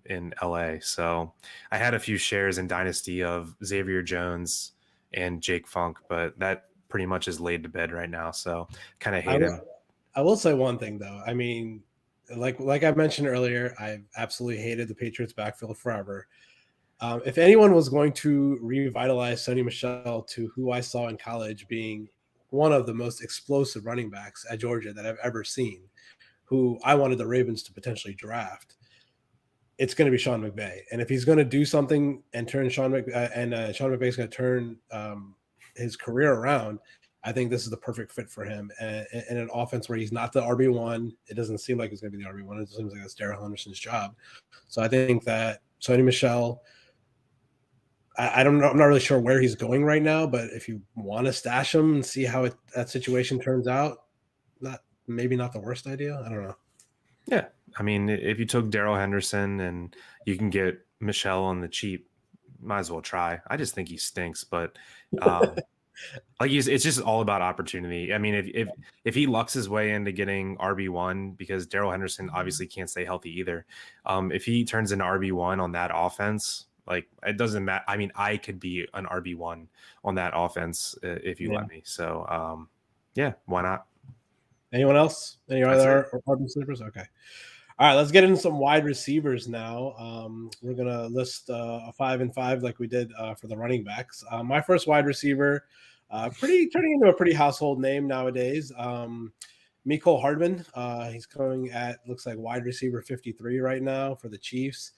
in LA. So I had a few shares in Dynasty of Xavier Jones and Jake Funk, but that pretty much is laid to bed right now. So kind of hate him. I will say one thing though. I mean, like I mentioned earlier, I've absolutely hated the Patriots backfield forever. If anyone was going to revitalize Sony Michel to who I saw in college being one of the most explosive running backs at Georgia that I've ever seen, who I wanted the Ravens to potentially draft, it's going to be Sean McVay. And if he's going to do something and turn Sean McVay's going to turn his career around, I think this is the perfect fit for him. And in an offense where he's not the RB1, it doesn't seem like he's going to be the RB1. It seems like that's Darrell Henderson's job. So I think that Sony Michel, I don't know. I'm not really sure where he's going right now, but if you want to stash him and see how that situation turns out, maybe not the worst idea. I don't know. Yeah. I mean, if you took Darrell Henderson and you can get Michelle on the cheap, might as well try. I just think he stinks, but it's just all about opportunity. I mean, if he lucks his way into getting RB1, because Darrell Henderson obviously can't stay healthy either. If he turns into RB1 on that offense, like it doesn't matter. I mean, I could be an RB1 on that offense if you let me. So yeah, why not? Anyone else? Any other RB sleepers? Okay. All right, let's get into some wide receivers now. We're going to list a 5 and 5 like we did for the running backs. My first wide receiver, turning into a pretty household name nowadays. Mecole Hardman. He's coming at, looks like wide receiver 53 right now for the Chiefs.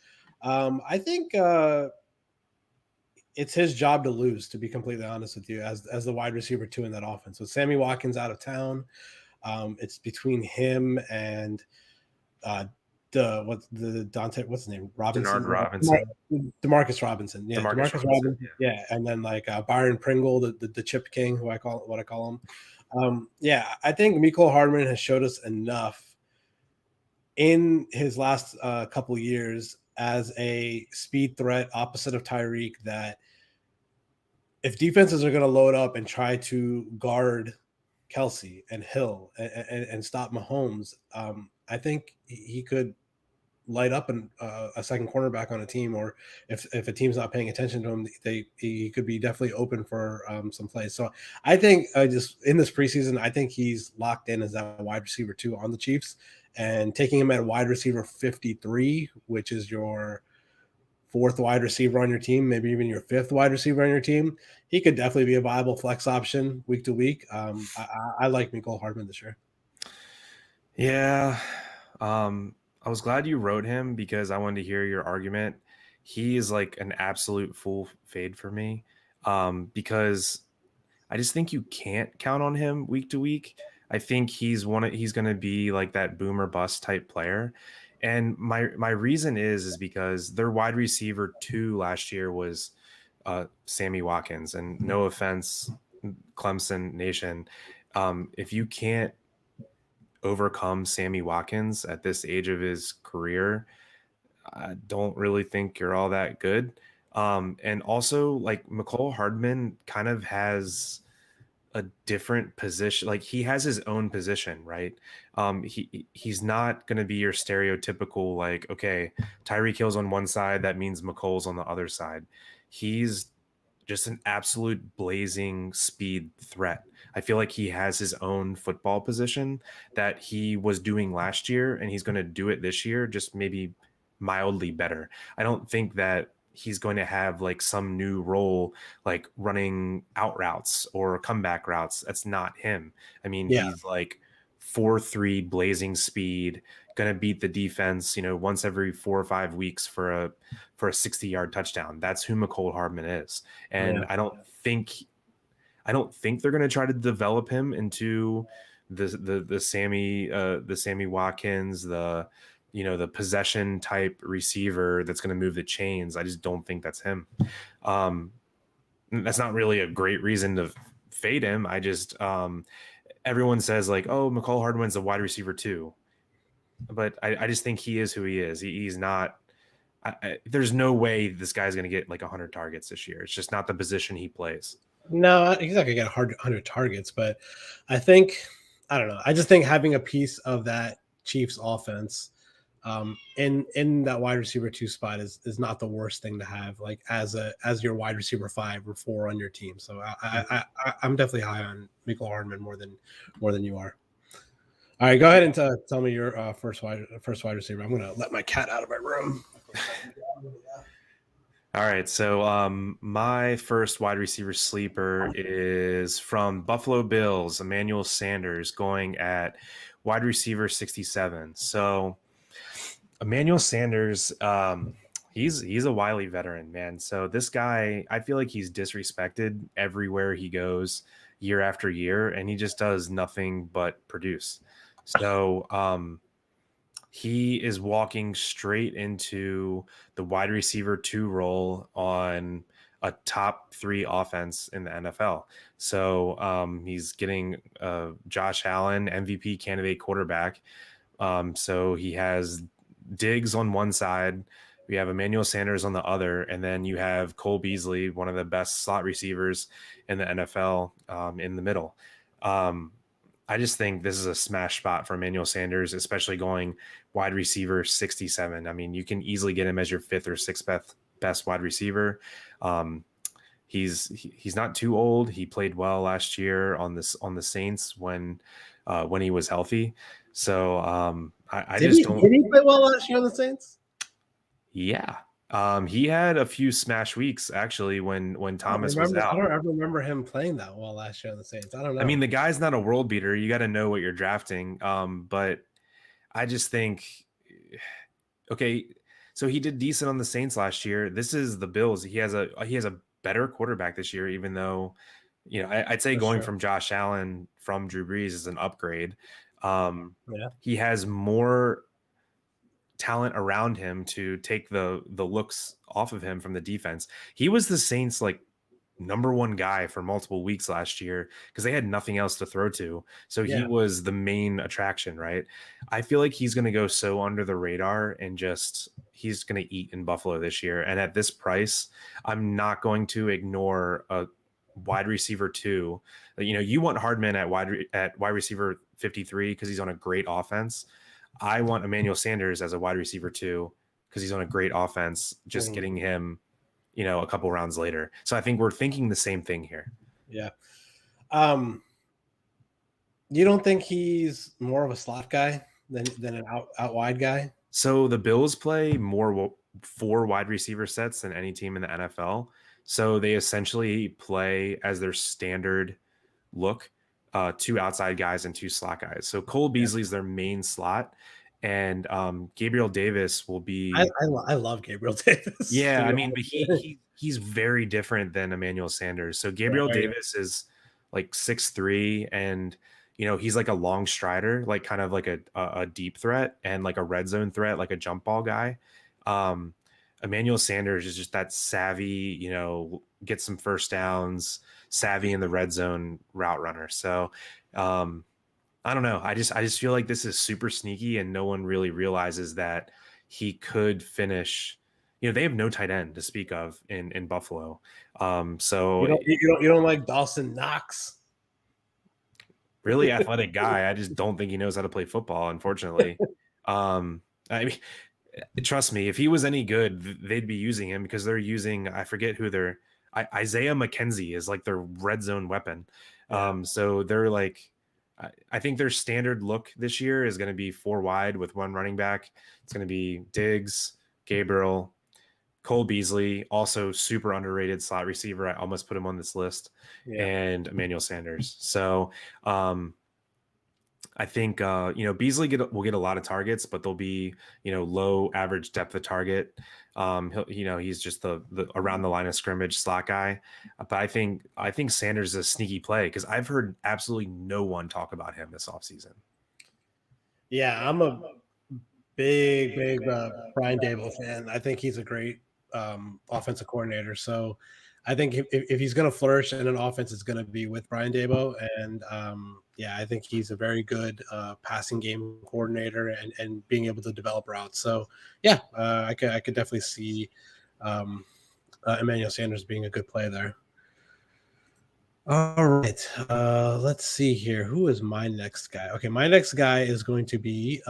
I think it's his job to lose, to be completely honest with you, as the wide receiver 2 in that offense. With Sammy Watkins out of town, it's between him and what's his name? Robinson. Demarcus Robinson. Yeah, Demarcus Robinson. Yeah, and then like Byron Pringle, the chip king, who I call him. Yeah, I think Mecole Hardman has showed us enough in his last couple years as a speed threat opposite of Tyreek that if defenses are going to load up and try to guard Kelsey and Hill and stop Mahomes, I think he could light up a second cornerback on a team, or if a team's not paying attention to him, he could be definitely open for some plays. So I think just in this preseason, I think he's locked in as that wide receiver 2 on the Chiefs, and taking him at wide receiver 53, which is your 4th wide receiver on your team, maybe even your 5th wide receiver on your team, he could definitely be a viable flex option week to week. I like Mecole Hardman this year. Yeah. I was glad you wrote him because I wanted to hear your argument. He is like an absolute full fade for me because I just think you can't count on him week to week. I think he's going to be like that boomer bust type player. And my reason is because their wide receiver 2 last year was Sammy Watkins. And no offense, Clemson Nation, if you can't overcome Sammy Watkins at this age of his career, I don't really think you're all that good. And also, like, Mecole Hardman kind of has a different position. Like, he has his own position, right? He's not going to be your stereotypical, like, okay, Tyreek Hill's on one side, that means McColl's on the other side. He's just an absolute blazing speed threat. I feel like he has his own football position that he was doing last year, and he's going to do it this year, just maybe mildly better. I don't think that he's going to have like some new role, like running out routes or comeback routes. That's not him. I mean, Yeah. he's like 4.3 blazing speed, going to beat the defense, once every 4 or 5 weeks for a 60-yard touchdown. That's who Mecole Hardman is. And Yeah. I don't think they're going to try to develop him into the Sammy Watkins, the possession type receiver that's going to move the chains. I just don't think that's him. That's not really a great reason to fade him. I just everyone says like, oh, Mecole Hardman's a wide receiver too, but I just think he is who he is. He's not. There's no way this guy's going to get like 100 targets this year. It's just not the position he plays. No, he's not gonna get 100 targets, but I don't know. I just think having a piece of that Chiefs offense in that wide receiver 2 spot is not the worst thing to have, like as your wide receiver 5 or 4 on your team. So I'm definitely high on Mecole Hardman more than you are. All right, go ahead and tell me your first wide receiver. I'm gonna let my cat out of my room. All right, so my first wide receiver sleeper is from Buffalo Bills, Emanuel Sanders, going at wide receiver 67. So Emanuel Sanders, he's a wily veteran, man. So this guy, I feel like he's disrespected everywhere he goes year after year, and he just does nothing but produce. So he is walking straight into the wide receiver 2 role on a top 3 offense in the NFL. So he's getting Josh Allen, MVP candidate quarterback. So he has Diggs on one side, we have Emanuel Sanders on the other, and then you have Cole Beasley, one of the best slot receivers in the NFL, in the middle. I just think this is a smash spot for Emanuel Sanders, especially going wide receiver 67. I mean, you can easily get him as your 5th or 6th best wide receiver. He's not too old. He played well last year on the Saints when he was healthy. So did he play well last year on the Saints? Yeah. He had a few smash weeks actually when Thomas was out. I don't ever remember him playing that well last year on the Saints. I don't know. I mean, the guy's not a world beater. You got to know what you're drafting. But I just think, okay, so he did decent on the Saints last year. This is the Bills. He has a better quarterback this year, even though, I'd say going from Josh Allen from Drew Brees is an upgrade. He has more talent around him to take the looks off of him from the defense. He was the Saints like number 1 guy for multiple weeks last year because they had nothing else to throw to. So he was the main attraction, right? I feel like he's going to go so under the radar and he's going to eat in Buffalo this year. And at this price, I'm not going to ignore a wide receiver 2. You want Hardman at wide receiver 53 because he's on a great offense. I want Emanuel Sanders as a wide receiver 2 because he's on a great offense, just getting him, a couple rounds later. So I think we're thinking the same thing here. Yeah. You don't think he's more of a slot guy than an out wide guy? So the Bills play more 4 wide receiver sets than any team in the NFL. So they essentially play as their standard look. 2 outside guys and 2 slot guys. So Cole Beasley is their main slot, and Gabriel Davis will be. I love Gabriel Davis. Yeah, I mean, but he's very different than Emanuel Sanders. So Gabriel Davis is like 6'3", and he's like a long strider, like kind of like a deep threat and like a red zone threat, like a jump ball guy. Emanuel Sanders is just that savvy, get some first downs, savvy in the red zone route runner. So I don't know. I just feel like this is super sneaky and no one really realizes that he could finish. They have no tight end to speak of in Buffalo. So you don't like Dawson Knox? Really athletic guy. I just don't think he knows how to play football, unfortunately. I mean, trust me, if he was any good, they'd be using him because they're using, I forget who they're, Isaiah McKenzie is like their red zone weapon. Yeah. So they're like, I think their standard look this year is going to be 4 wide with 1 running back. It's going to be Diggs, Gabriel, Cole Beasley, also super underrated slot receiver. I almost put him on this list, Yeah. and Emmanuel Sanders. So I think Beasley will get a lot of targets, but they'll be low average depth of target. He's just the around the line of scrimmage slot guy. But I think Sanders is a sneaky play because I've heard absolutely no one talk about him this offseason. Yeah, I'm a big Brian Dable fan. I think he's a great offensive coordinator. So I think if he's going to flourish in an offense, it's going to be with Brian Dable. And I think he's a very good passing game coordinator and being able to develop routes. So I could definitely see Emmanuel Sanders being a good play there. All right. Let's see here. Who is my next guy? Okay, my next guy is going to be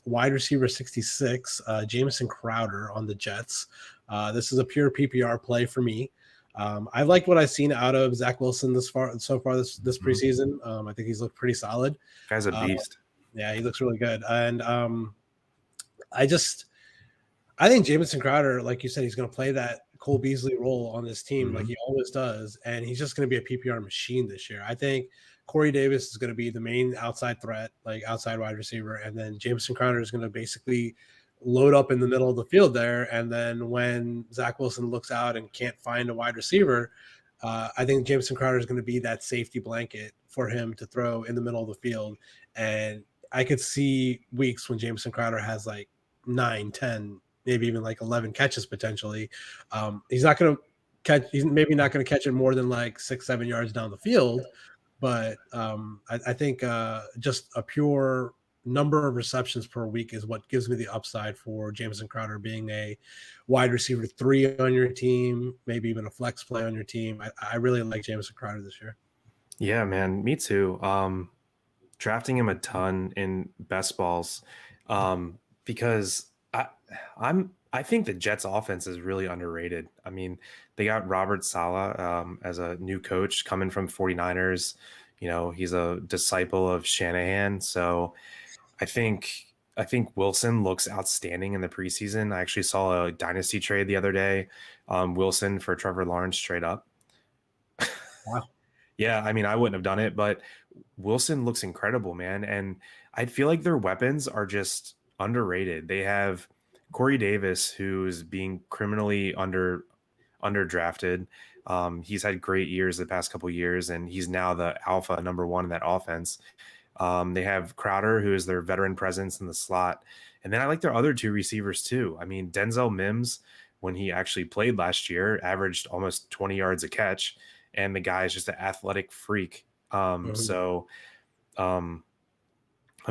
wide receiver 66, Jamison Crowder on the Jets. This is a pure PPR play for me. I liked what I've seen out of Zach Wilson so far this preseason. I think he's looked pretty solid. Guy's a beast. Yeah, he looks really good. And I think Jamison Crowder, like you said, he's going to play that Cole Beasley role on this team like he always does, and he's just going to be a PPR machine this year. I think Corey Davis is going to be the main outside threat, like outside wide receiver, and then Jamison Crowder is going to basically load up in the middle of the field there, and then when Zach Wilson looks out and can't find a wide receiver, I think Jamison Crowder is going to be that safety blanket for him to throw in the middle of the field, and I could see weeks when Jamison Crowder has like 9, 10, maybe even like 11 catches potentially. He's not going to catch. He's maybe not going to catch it more than like 6-7 yards down the field, but I think just a pure number of receptions per week is what gives me the upside for Jamison Crowder being a wide receiver 3 on your team, maybe even a flex play on your team. I really like Jamison Crowder this year. Yeah, man, me too. Drafting him a ton in best balls because I think the Jets offense is really underrated. I mean, they got Robert Saleh as a new coach coming from 49ers. He's a disciple of Shanahan. So I think Wilson looks outstanding in the preseason. I actually saw a dynasty trade the other day. Wilson for Trevor Lawrence straight up. Wow. Yeah, I mean, I wouldn't have done it, but Wilson looks incredible, man. And I feel like their weapons are just underrated. They have Corey Davis, who's being criminally underdrafted. He's had great years the past couple of years, and he's now the alpha number 1 in that offense. They have Crowder, who is their veteran presence in the slot. And then I like their other 2 receivers too. I mean, Denzel Mims, when he actually played last year, averaged almost 20 yards a catch. And the guy is just an athletic freak. So I'm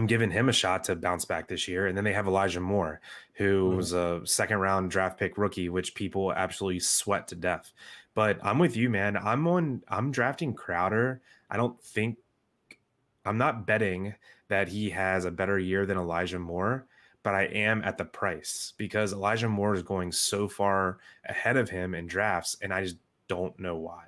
giving him a shot to bounce back this year. And then they have Elijah Moore, who was a 2nd round draft pick rookie, which people absolutely sweat to death. But I'm with you, man. I'm drafting Crowder. I'm not betting that he has a better year than Elijah Moore, but I am at the price because Elijah Moore is going so far ahead of him in drafts, and I just don't know why.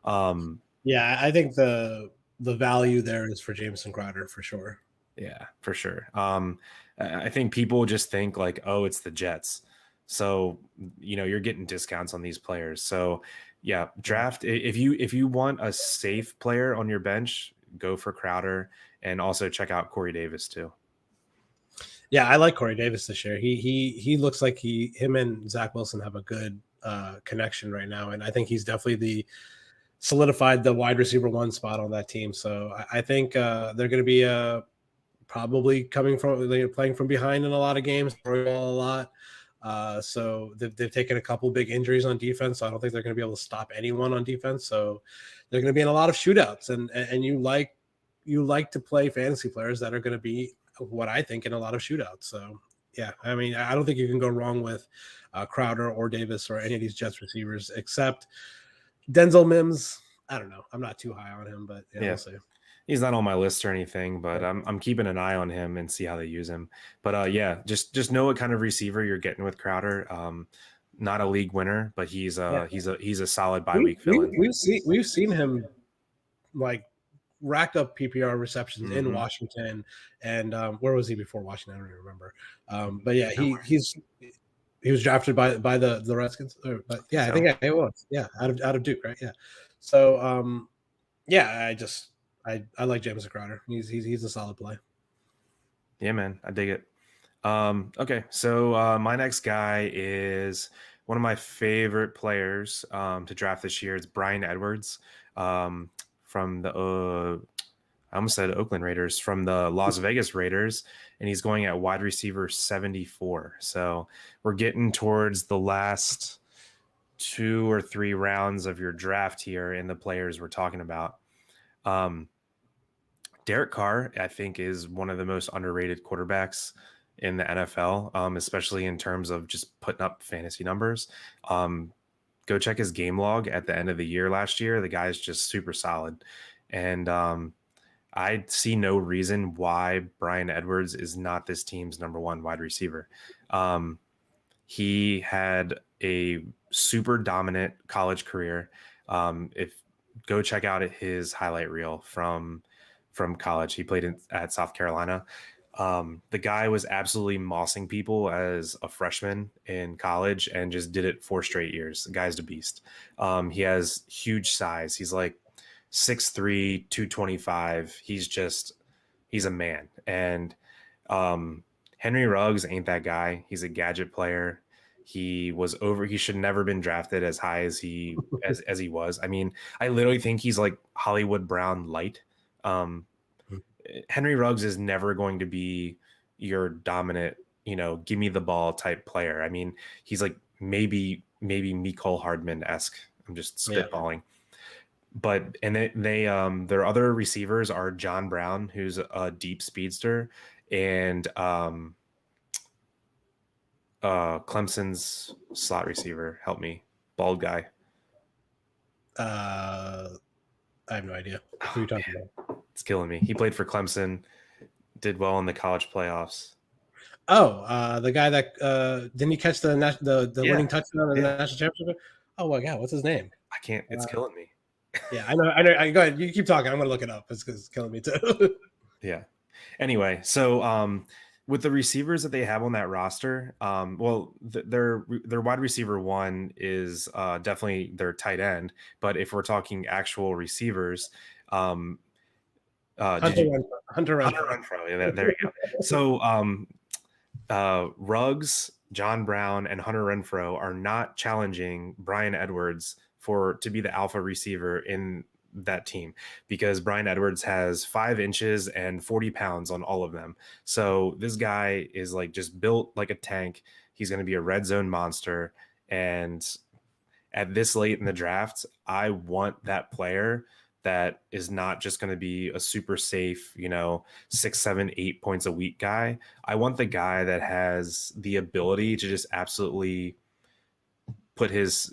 I think the value there is for Jamison Crowder for sure. Yeah, for sure. I think people just think like, oh, it's the Jets. So, you're getting discounts on these players. So yeah, draft. If you want a safe player on your bench, go for Crowder, and also check out Corey Davis too. Yeah, I like Corey Davis this year. He looks like him and Zach Wilson have a good connection right now. And I think he's definitely solidified the wide receiver 1 spot on that team. So I think they're going to be probably playing from behind in a lot of games, throwing a lot. So they've taken a couple big injuries on defense. So I don't think they're going to be able to stop anyone on defense. So they're going to be in a lot of shootouts, and you like to play fantasy players that are going to be what I think in a lot of shootouts. So yeah, I mean, I don't think you can go wrong with Crowder or Davis or any of these Jets receivers, except Denzel Mims. I don't know. I'm not too high on him, but we'll see. He's not on my list or anything, but I'm keeping an eye on him and see how they use him. But just know what kind of receiver you're getting with Crowder. not a league winner, but he's a solid bye We, week we, fill-in. we've seen him like rack up PPR receptions in Mhm. Washington, and where was he before Washington? I don't even remember. But yeah, he was drafted by the Redskins. But yeah, I think it was. Yeah, out of Duke, right? Yeah. So yeah, I like Jamison Crowder. He's a solid play. Yeah, man, I dig it. Okay, so my next guy is one of my favorite players to draft this year. It's Bryan Edwards from the I almost said Oakland Raiders, from the Las Vegas Raiders, and he's going at wide receiver 74. So we're getting towards the last 2 or 3 rounds of your draft here in the players we're talking about. Derek Carr, I think, is one of the most underrated quarterbacks in the NFL, especially in terms of just putting up fantasy numbers. Go check his game log at the end of the year last year. The guy's just super solid. And I see no reason why Bryan Edwards is not this team's number 1 wide receiver. He had a super dominant college career. If go check out his highlight reel from college. He played at South Carolina. The guy was absolutely mossing people as a freshman in college and just did it 4 straight years. The guy's a beast. He has huge size. He's like 6'3", 225. He's a man. And Henry Ruggs ain't that guy. He's a gadget player. He should never been drafted as high as he was. I mean, I literally think he's like Hollywood Brown light. Henry Ruggs is never going to be your dominant, give me the ball type player. I mean, he's like maybe Mecole Hardman-esque. I'm just spitballing. But their other receivers are John Brown, who's a deep speedster, and Clemson's slot receiver. Help me, bald guy. I have no idea. Who are you talking about? It's killing me. He played for Clemson, did well in the college playoffs. Oh, the guy that didn't he catch the winning touchdown in the national championship? Oh my God, what's his name? I can't. It's killing me. Yeah, I know. Go ahead. You keep talking. I'm gonna look it up. It's killing me too. Yeah. Anyway, so with the receivers that they have on that roster, their wide receiver 1 is definitely their tight end. But if we're talking actual receivers, Hunter Renfrow. Yeah, there you go. So Ruggs, John Brown, and Hunter Renfrow are not challenging Bryan Edwards to be the alpha receiver in that team, because Bryan Edwards has 5 inches and 40 pounds on all of them. So this guy is like just built like a tank. He's going to be a red zone monster. And at this late in the draft, I want that player that is not just going to be a super safe, 6, 7, 8 points a week guy. I want the guy that has the ability to just absolutely put his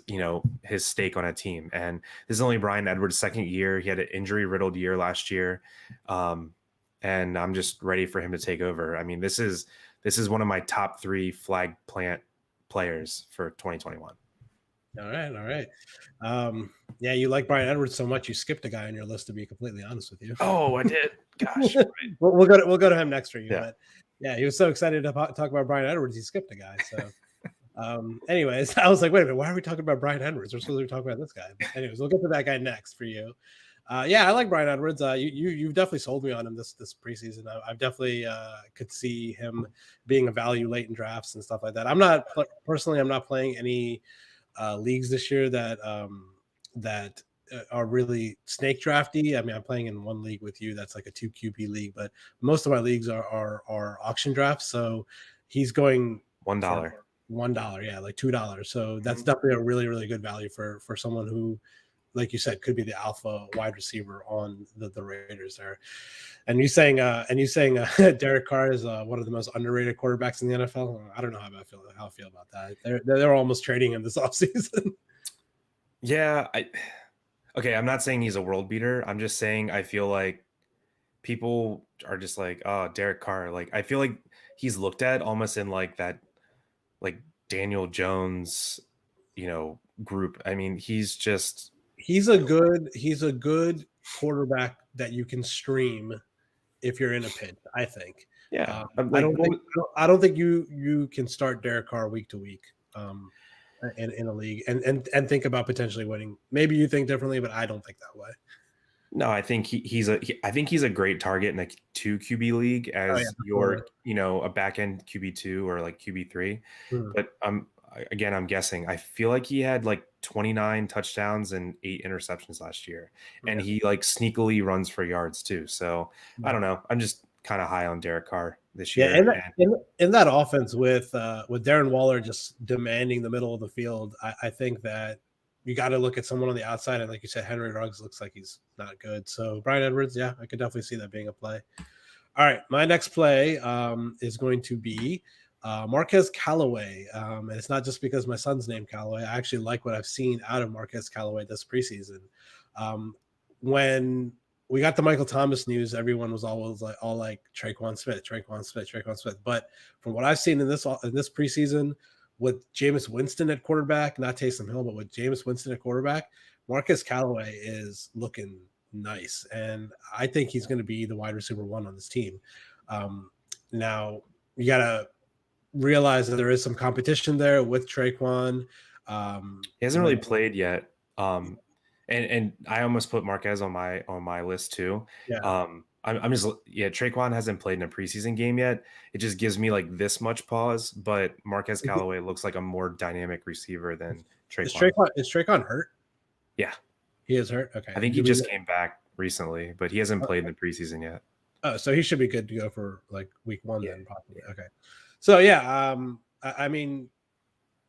stake on a team. And this is only Bryan Edwards' second year. He had an injury-riddled year last year. And I'm just ready for him to take over. I mean, this is one of my top 3 flag plant players for 2021. All right. Yeah, you like Bryan Edwards so much, you skipped a guy on your list, to be completely honest with you. Oh, I did. Gosh. Right. we'll go to him next for you. Yeah. But yeah, he was so excited to talk about Bryan Edwards, he skipped a guy. So anyways, I was like, wait a minute, why are we talking about Bryan Edwards? We're supposed to be talking about this guy. But anyways, we'll get to that guy next for you. Yeah, I like Bryan Edwards. You've definitely sold me on him this preseason. I've definitely could see him being a value late in drafts and stuff like that. I'm not playing any leagues this year that are really snake drafty. I mean, I'm playing in one league with you that's like a 2 QB league, but most of my leagues are auction drafts. So he's going $1. $1, yeah, like $2. So that's definitely a really, really good value for someone who, like you said, could be the alpha wide receiver on the Raiders there. And you saying Derek Carr is one of the most underrated quarterbacks in the NFL. I don't know how I feel about that. They're almost trading him this offseason. Yeah, I'm not saying he's a world beater. I'm just saying I feel like people are just like, oh, Derek Carr. Like, I feel like he's looked at almost in like that, like Daniel Jones group. I mean, he's a good quarterback that you can stream if you're in a pinch, I think. yeah. I don't think you can start Derek Carr week to week in a league and think about potentially winning. Maybe you think differently, but I don't think that way. No, I think I think he's a great target in a 2 QB league as your, a back end QB2 or like QB3. But again, I'm guessing. I feel like he had like 29 touchdowns and 8 interceptions last year, and he like sneakily runs for yards too. So I don't know. I'm just kind of high on Derek Carr this year. In that offense with Darren Waller just demanding the middle of the field, I think that you got to look at someone on the outside, and like you said, Henry Ruggs looks like he's not good. So Bryan Edwards, I could definitely see that being a play. All right, my next play is going to be Marquez Callaway, and it's not just because my son's named Callaway. I actually like what I've seen out of Marquez Callaway this preseason. When we got the Michael Thomas news, everyone was always all like Traquan Smith. But from what I've seen in this preseason, with Jameis Winston at quarterback, not Taysom Hill, but with Jameis Winston at quarterback, Marquez Callaway is looking nice, and I think he's going to be the wide receiver 1 on this team. Now you got to realize that there is some competition there with Traquan. He hasn't really played yet. And I almost put Marquez on my list too. Yeah. Traquan hasn't played in a preseason game yet. It just gives me like this much pause, but Marquez Callaway looks like a more dynamic receiver than Traquan. Is Traquan hurt? Yeah. He is hurt? Okay. I think he just came back recently, but he hasn't played in the preseason yet. Oh, so he should be good to go for like week 1 then, probably. Okay. So I mean,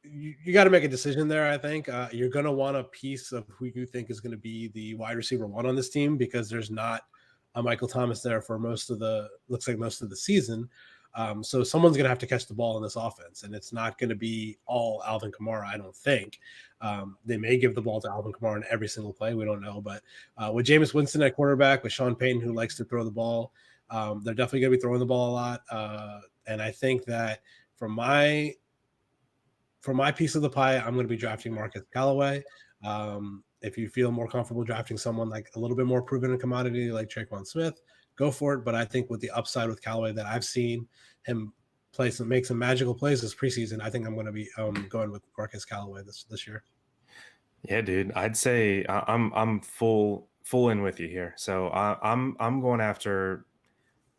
you got to make a decision there. I think you're going to want a piece of who you think is going to be the wide receiver 1 on this team, because there's not a Michael Thomas there for most of the season. So someone's going to have to catch the ball in this offense, and it's not going to be all Alvin Kamara, I don't think. They may give the ball to Alvin Kamara in every single play. We don't know. But with Jameis Winston at quarterback, with Sean Payton, who likes to throw the ball, they're definitely going to be throwing the ball a lot. And I think that for my piece of the pie, I'm going to be drafting Marquez Callaway. If you feel more comfortable drafting someone like a little bit more proven in commodity like Traquan Smith, go for it. But I think with the upside with Callaway that I've seen him make some magical plays this preseason, I think I'm going to be going with Marquez Callaway this year. Yeah, dude, I'd say I'm full in with you here. So I'm going after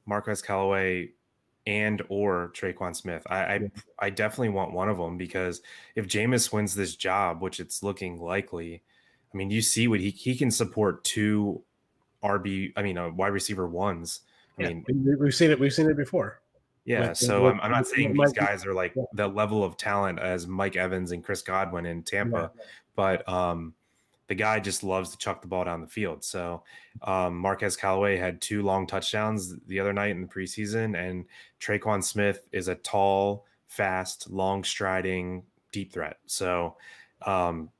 Marquez Callaway and or Traquan Smith. I definitely want one of them, because if Jameis wins this job, which it's looking likely, I mean, you see what he can support 2 wide receiver 1s. I mean, we've seen it before. Yeah, so I'm not saying these guys are like the level of talent as Mike Evans and Chris Godwin in Tampa, but the guy just loves to chuck the ball down the field. So Marquez Callaway had 2 long touchdowns the other night in the preseason, and Traquan Smith is a tall, fast, long striding deep threat. So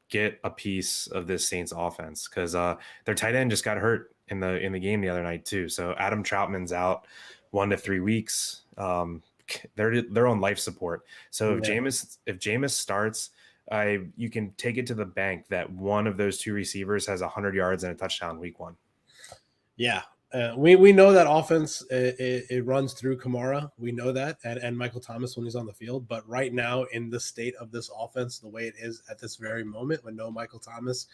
get a piece of this Saints offense, because their tight end just got hurt in the game the other night too. So Adam Troutman's out 1 to 3 weeks. They're on life support. So if Jameis starts, you can take it to the bank that one of those 2 receivers has 100 yards and a touchdown week 1. Yeah. We know that offense, it runs through Kamara. We know that, and Michael Thomas when he's on the field. But right now, in the state of this offense, the way it is at this very moment, with no Michael Thomas,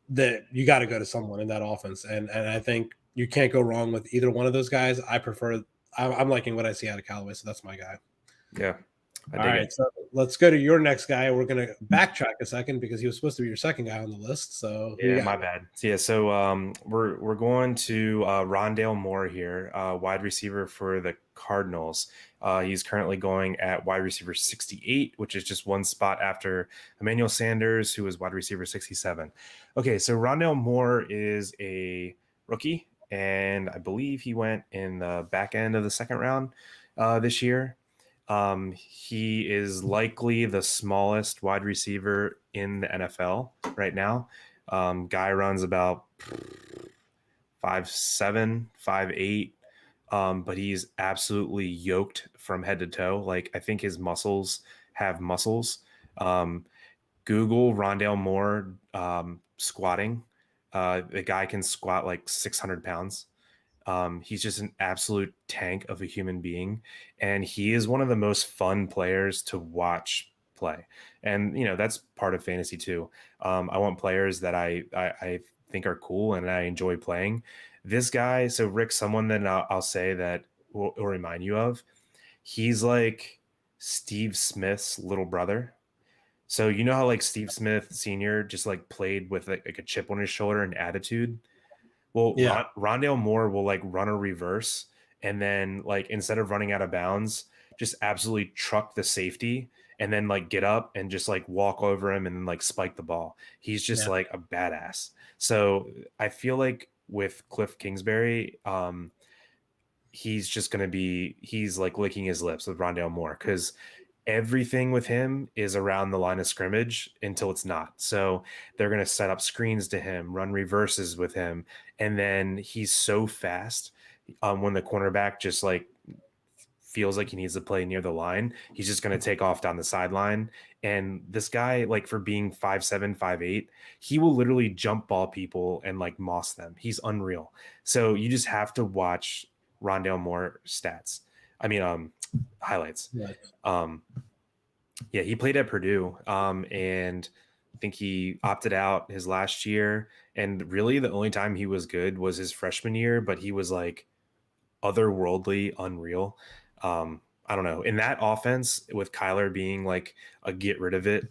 that you got to go to someone in that offense. And I think you can't go wrong with either one of those guys. I'm liking what I see out of Callaway, so that's my guy. Yeah. All right, so let's go to your next guy. We're going to backtrack a second because he was supposed to be your second guy on the list. So yeah, my bad. So we're going to Rondale Moore here, wide receiver for the Cardinals. He's currently going at wide receiver 68, which is just 1 spot after Emanuel Sanders, who is wide receiver 67. Okay, so Rondale Moore is a rookie, and I believe he went in the back end of the 2nd round this year. He is likely the smallest wide receiver in the NFL right now. Guy runs about 5'7", 5'8", but he's absolutely yoked from head to toe. Like, I think his muscles have muscles. Google Rondale Moore squatting. The guy can squat like 600 pounds. He's just an absolute tank of a human being, and he is one of the most fun players to watch play. And that's part of fantasy too. I want players that I think are cool and I enjoy playing. This guy, so Rick, someone that I'll say that will remind you of, he's like Steve Smith's little brother. So you know how like Steve Smith Sr. just like played with like a chip on his shoulder and attitude. Well, Yeah. Rondale Moore will like run a reverse and then like instead of running out of bounds, just absolutely truck the safety and then like get up and just like walk over him and then like spike the ball. He's just Yeah. like a badass. So I feel like with Cliff Kingsbury, he's like licking his lips with Rondale Moore because everything with him is around the line of scrimmage until it's not. So they're going to set up screens to him, run reverses with him. And then he's so fast when the cornerback just like feels like he needs to play near the line, he's just going to take off down the sideline. And this guy, like for being 5'7", 5'8", he will literally jump ball people and like moss them. He's unreal. So you just have to watch Rondale Moore stats. I mean, highlights. Right. Yeah, he played at Purdue, and I think he opted out his last year. And really, the only time he was good was his freshman year, but he was like otherworldly, unreal. I don't know. In that offense, with Kyler being like a get rid of it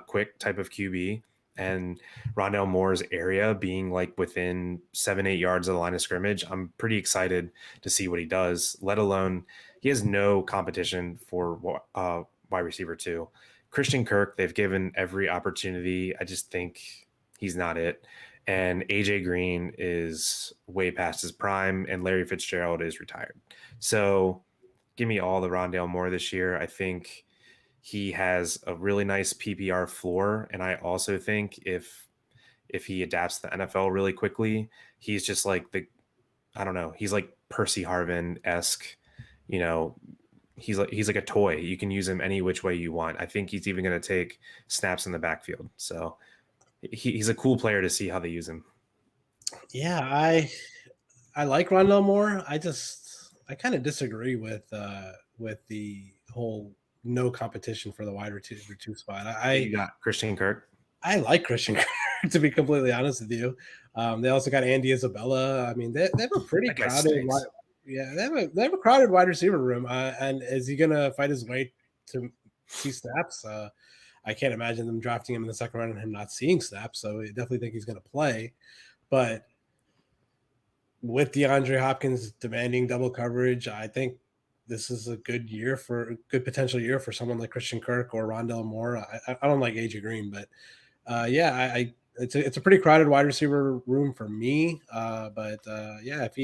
quick type of QB, and Rondale Moore's area being like within 7-8 yards of the line of scrimmage, I'm pretty excited to see what he does, let alone he has no competition for wide receiver 2. Christian Kirk, they've given every opportunity. I just think he's not it. And AJ Green is way past his prime, and Larry Fitzgerald is retired. So give me all the Rondale Moore this year. I think he has a really nice PPR floor, and I also think if he adapts to the NFL really quickly, he's just like I don't know, he's like Percy Harvin-esque, he's like a toy. You can use him any which way you want. I think he's even going to take snaps in the backfield. So he's a cool player to see how they use him. Yeah, I like Rondale Moore. I kind of disagree with the whole no competition for the wide receiver 2 spot. You got Christian Kirk. I like Christian Kirk, to be completely honest with you. They also got Andy Isabella. I mean, they have a pretty crowded they have a crowded wide receiver room. And is he gonna fight his way to see snaps? I can't imagine them drafting him in the second round and him not seeing snaps. So I definitely think he's gonna play. But with DeAndre Hopkins demanding double coverage, I think this is a good potential year for someone like Christian Kirk or Rondale Moore. I don't like AJ Green, but it's a pretty crowded wide receiver room for me. If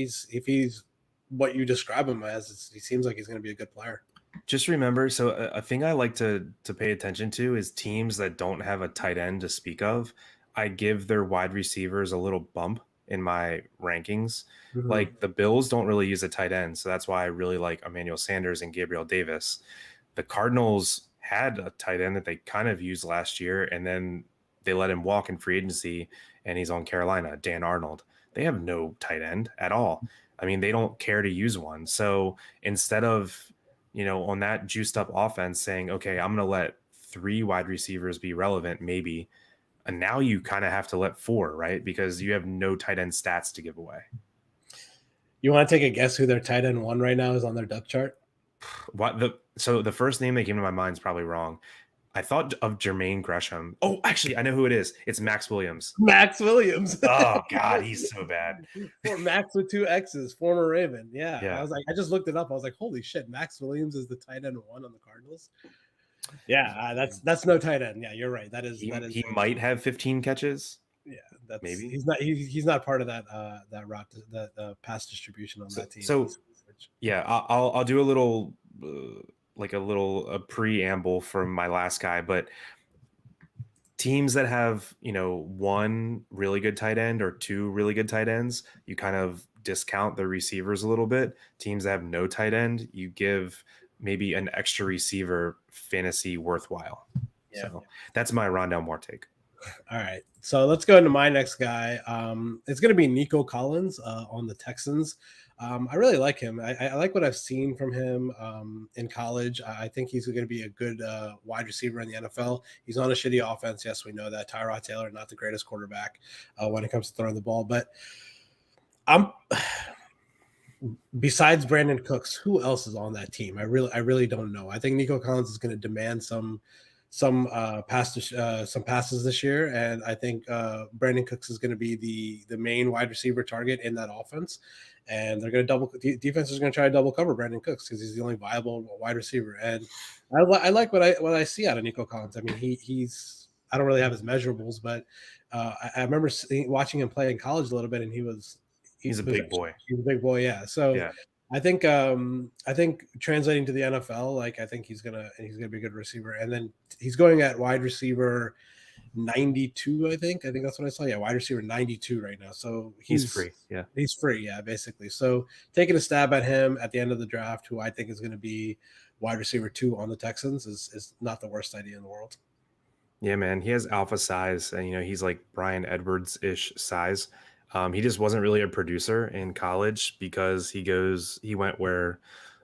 he's what you describe him as, he seems like he's going to be a good player. Just remember, so a thing I like to pay attention to is teams that don't have a tight end to speak of. I give their wide receivers a little bump in my rankings. Mm-hmm. Like the Bills don't really use a tight end, so that's why I really like Emmanuel Sanders and Gabriel Davis. The Cardinals had a tight end that they kind of used last year, and then they let him walk in free agency, and he's on Carolina, Dan Arnold. They have no tight end at all. I mean, they don't care to use one. So instead of, on that juiced up offense saying, okay, I'm going to let 3 wide receivers be relevant, maybe, and now you kind of have to let 4, right? Because you have no tight end stats to give away. You want to take a guess who their tight end 1 right now is on their depth chart? So the first name that came to my mind is probably wrong. I thought of Jermaine Gresham. Oh, actually, I know who it is. It's Max Williams. Max Williams. Oh, God, he's so bad. Or Max with 2 X's, former Raven. Yeah. Yeah. I was like, I just looked it up. I was like, holy shit, Max Williams is the tight end 1 on the Cardinals. Yeah, that's no tight end. Yeah, you're right. That is he might have 15 catches. Yeah, that's maybe he's not part of that route, that pass distribution on that team. So yeah, I'll do a little a preamble from my last guy, but teams that have 1 really good tight end or 2 really good tight ends, you kind of discount the receivers a little bit. Teams that have no tight end, you give maybe an extra receiver fantasy worthwhile. Yeah. So that's my Rondale Moore take. All right. So let's go into my next guy. It's going to be Nico Collins on the Texans. I really like him. I like what I've seen from him in college. I think he's going to be a good wide receiver in the NFL. He's on a shitty offense. Yes, we know that. Tyrod Taylor, not the greatest quarterback when it comes to throwing the ball. But besides Brandon Cooks, who else is on that team? I really don't know. I think Nico Collins is going to demand some passes this year, and I think Brandon Cooks is going to be the main wide receiver target in that offense, and they're going to defense is going to try to double cover Brandon Cooks because he's the only viable wide receiver, and I like what I see out of Nico Collins. I mean, he's I don't really have his measurables, but I remember watching him play in college a little bit, and he's a big boy. He's a big boy, yeah. So yeah. I think translating to the NFL, like I think he's gonna be a good receiver, and then he's going at wide receiver 92. I think that's what I saw. Yeah, wide receiver 92 right now. So he's free. Yeah, he's free. Yeah, basically. So taking a stab at him at the end of the draft, who I think is going to be wide receiver 2 on the Texans, is not the worst idea in the world. Yeah, man, he has alpha size, and he's like Bryan Edwards ish size. He just wasn't really a producer in college because he went where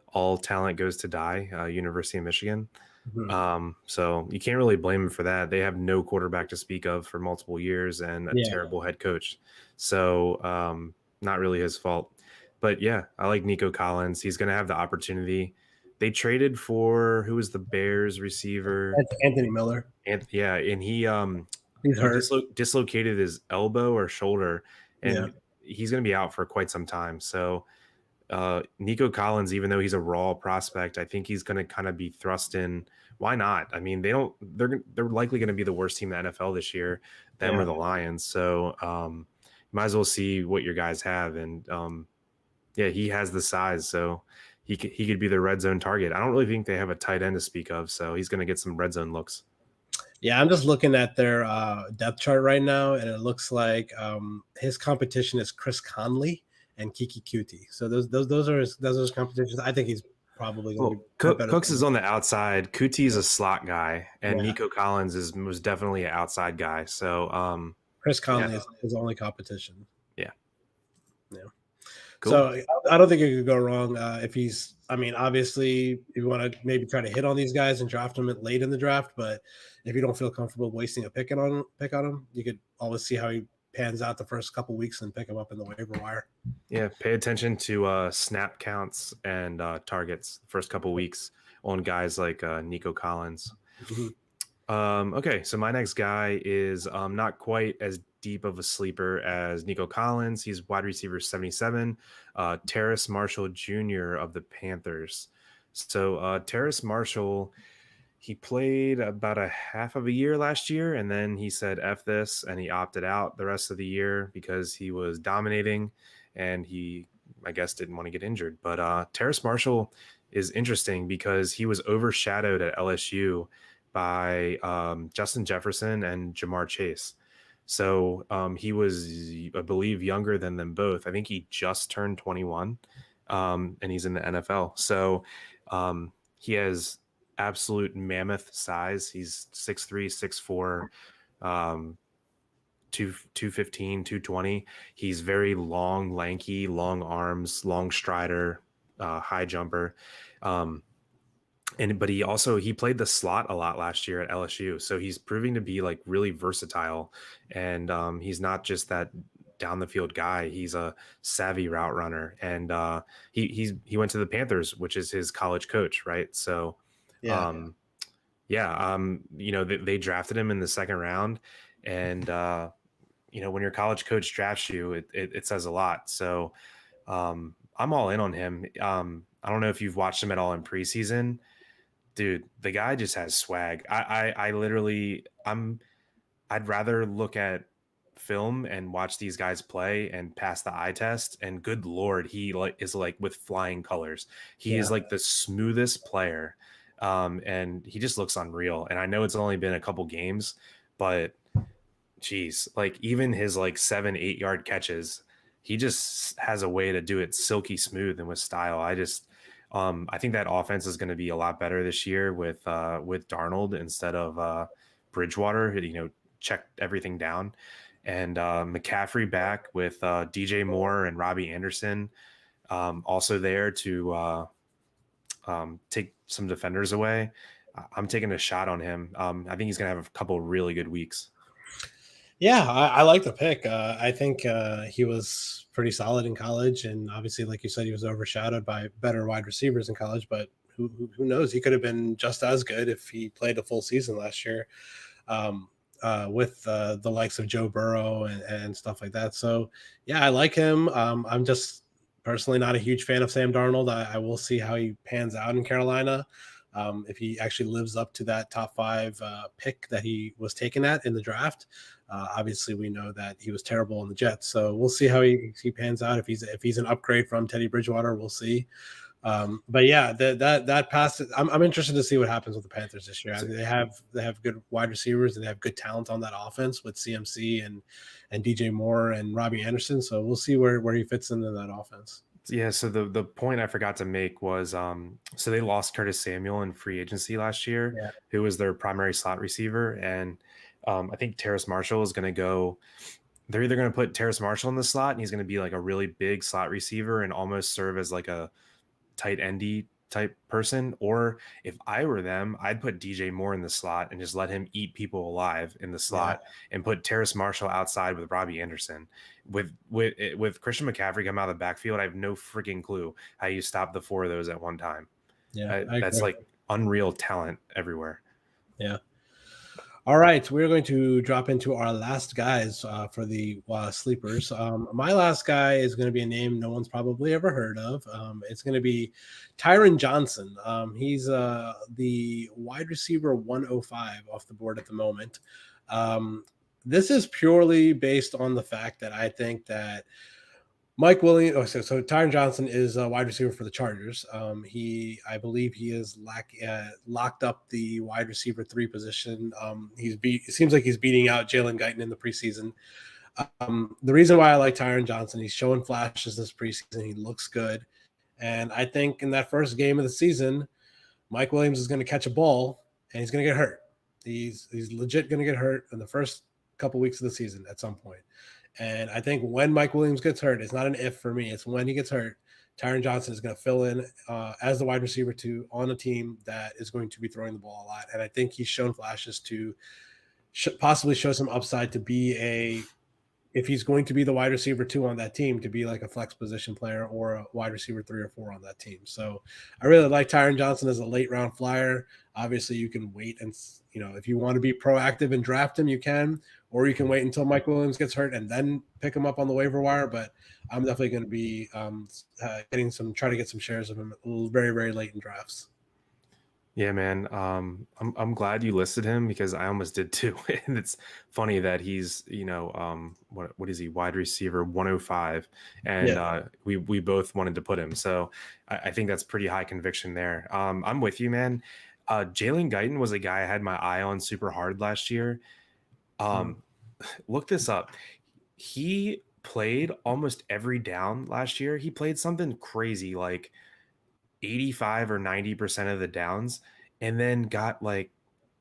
all talent goes to die, University of Michigan. Mm-hmm. So you can't really blame him for that. They have no quarterback to speak of for multiple years and a terrible head coach. So not really his fault. But yeah, I like Nico Collins. He's going to have the opportunity. They traded for who was the Bears receiver? That's Anthony Miller. And he he's hurt. Dislocated his elbow or shoulder. And he's going to be out for quite some time. So Nico Collins, even though he's a raw prospect, I think he's going to kind of be thrust in. Why not? I mean, they're likely going to be the worst team in the NFL this year, them or the Lions. So you might as well see what your guys have. And he has the size, so he could be the red zone target. I don't really think they have a tight end to speak of, so he's going to get some red zone looks. Yeah, I'm just looking at their depth chart right now, and it looks like his competition is Chris Conley and Kiki Kuti. So those are his competitions. I think he's probably going to be Cooks is on the outside. Kuti is a slot guy, and Nico Collins was definitely an outside guy. So Chris Conley is his only competition. Yeah. Cool. So I don't think it could go wrong if he's. I mean, obviously, if you want to maybe try to hit on these guys and draft them late in the draft, but if you don't feel comfortable wasting a pick on him, you could always see how he pans out the first couple weeks and pick him up in the waiver wire. Yeah, pay attention to snap counts and targets the first couple weeks on guys like Nico Collins. Mm-hmm. Okay, so my next guy is not quite as deep of a sleeper as Nico Collins. He's wide receiver 77, Terrace Marshall Jr. of the Panthers. So Terrace Marshall, he played about a half of a year last year, and then he said F this, and he opted out the rest of the year because he was dominating, and he, I guess, didn't want to get injured. But Terrace Marshall is interesting because he was overshadowed at LSU by Justin Jefferson and Jamar Chase. So he was, I believe, younger than them both. I think he just turned 21, and he's in the NFL. So he has absolute mammoth size. He's 6'3", 6'4", 215, 220. He's very long, lanky, long arms, long strider, high jumper. But he played the slot a lot last year at LSU. So he's proving to be like really versatile. And he's not just that down the field guy. He's a savvy route runner. And he went to the Panthers, which is his college coach, right? So they drafted him in the second round. And when your college coach drafts you, it says a lot. So I'm all in on him. I don't know if you've watched him at all in preseason. Dude, the guy just has swag. I'd rather look at film and watch these guys play and pass the eye test. And good Lord, he is like with flying colors. He is like the smoothest player. And he just looks unreal. And I know it's only been a couple games, but geez, like even his like 7-8 yard catches, he just has a way to do it silky smooth and with style. I think that offense is going to be a lot better this year with Darnold instead of Bridgewater. Checked everything down, and McCaffrey back with DJ Moore and Robbie Anderson also there to take some defenders away. I'm taking a shot on him. I think he's going to have a couple really good weeks. Yeah, I like the pick. I think he was pretty solid in college, and obviously, like you said, he was overshadowed by better wide receivers in college. But who knows? He could have been just as good if he played a full season last year with the likes of Joe Burrow and stuff like that. So, yeah, I like him. I'm just personally not a huge fan of Sam Darnold. I will see how he pans out in Carolina. If he actually lives up to that top 5 pick that he was taken at in the draft. Obviously, we know that he was terrible in the Jets, so we'll see how he pans out. If he's an upgrade from Teddy Bridgewater, we'll see. But yeah, that pass. I'm interested to see what happens with the Panthers this year. I mean, they have good wide receivers and they have good talent on that offense with CMC and DJ Moore and Robbie Anderson. So we'll see where he fits into that offense. Yeah, so the point I forgot to make was so they lost Curtis Samuel in free agency last year, who was their primary slot receiver, and I think Terrace Marshall is going to go. They're either going to put Terrace Marshall in the slot, and he's going to be like a really big slot receiver and almost serve as like a tight endy type person, or if I were them, I'd put DJ Moore in the slot and just let him eat people alive in the slot and put Terrace Marshall outside with Robbie Anderson. With Christian McCaffrey come out of the backfield, I have no freaking clue how you stop the 4 of those at one time. Yeah, that's like unreal talent everywhere. Yeah. All right, we're going to drop into our last guys for the sleepers. My last guy is going to be a name no one's probably ever heard of. It's going to be Tyron Johnson. He's the wide receiver 105 off the board at the moment. This is purely based on the fact that I think that Mike Williams. So Tyron Johnson is a wide receiver for the Chargers. I believe he is locked up the wide receiver 3 position. It seems like he's beating out Jalen Guyton in the preseason. The reason why I like Tyron Johnson, he's showing flashes this preseason. He looks good, and I think in that first game of the season, Mike Williams is going to catch a ball and he's going to get hurt. He's legit going to get hurt in the first couple weeks of the season at some point. And I think when Mike Williams gets hurt, it's not an if for me. It's when he gets hurt. Tyron Johnson is going to fill in as the wide receiver 2 on a team that is going to be throwing the ball a lot. And I think he's shown flashes to possibly show some upside to be if he's going to be the wide receiver 2 on that team, to be like a flex position player or a wide receiver 3 or 4 on that team. So I really like Tyron Johnson as a late round flyer. Obviously, you can wait and, if you want to be proactive and draft him, you can, or you can wait until Mike Williams gets hurt and then pick him up on the waiver wire. But I'm definitely going to be try to get some shares of him very, very late in drafts. Yeah, man. I'm glad you listed him because I almost did too. And it's funny that he's, what is he, wide receiver 105, and we both wanted to put him. So I think that's pretty high conviction there. I'm with you, man. Jalen Guyton was a guy I had my eye on super hard last year. Look this up. He played almost every down last year. He played something crazy like 85 or 90% of the downs, and then got like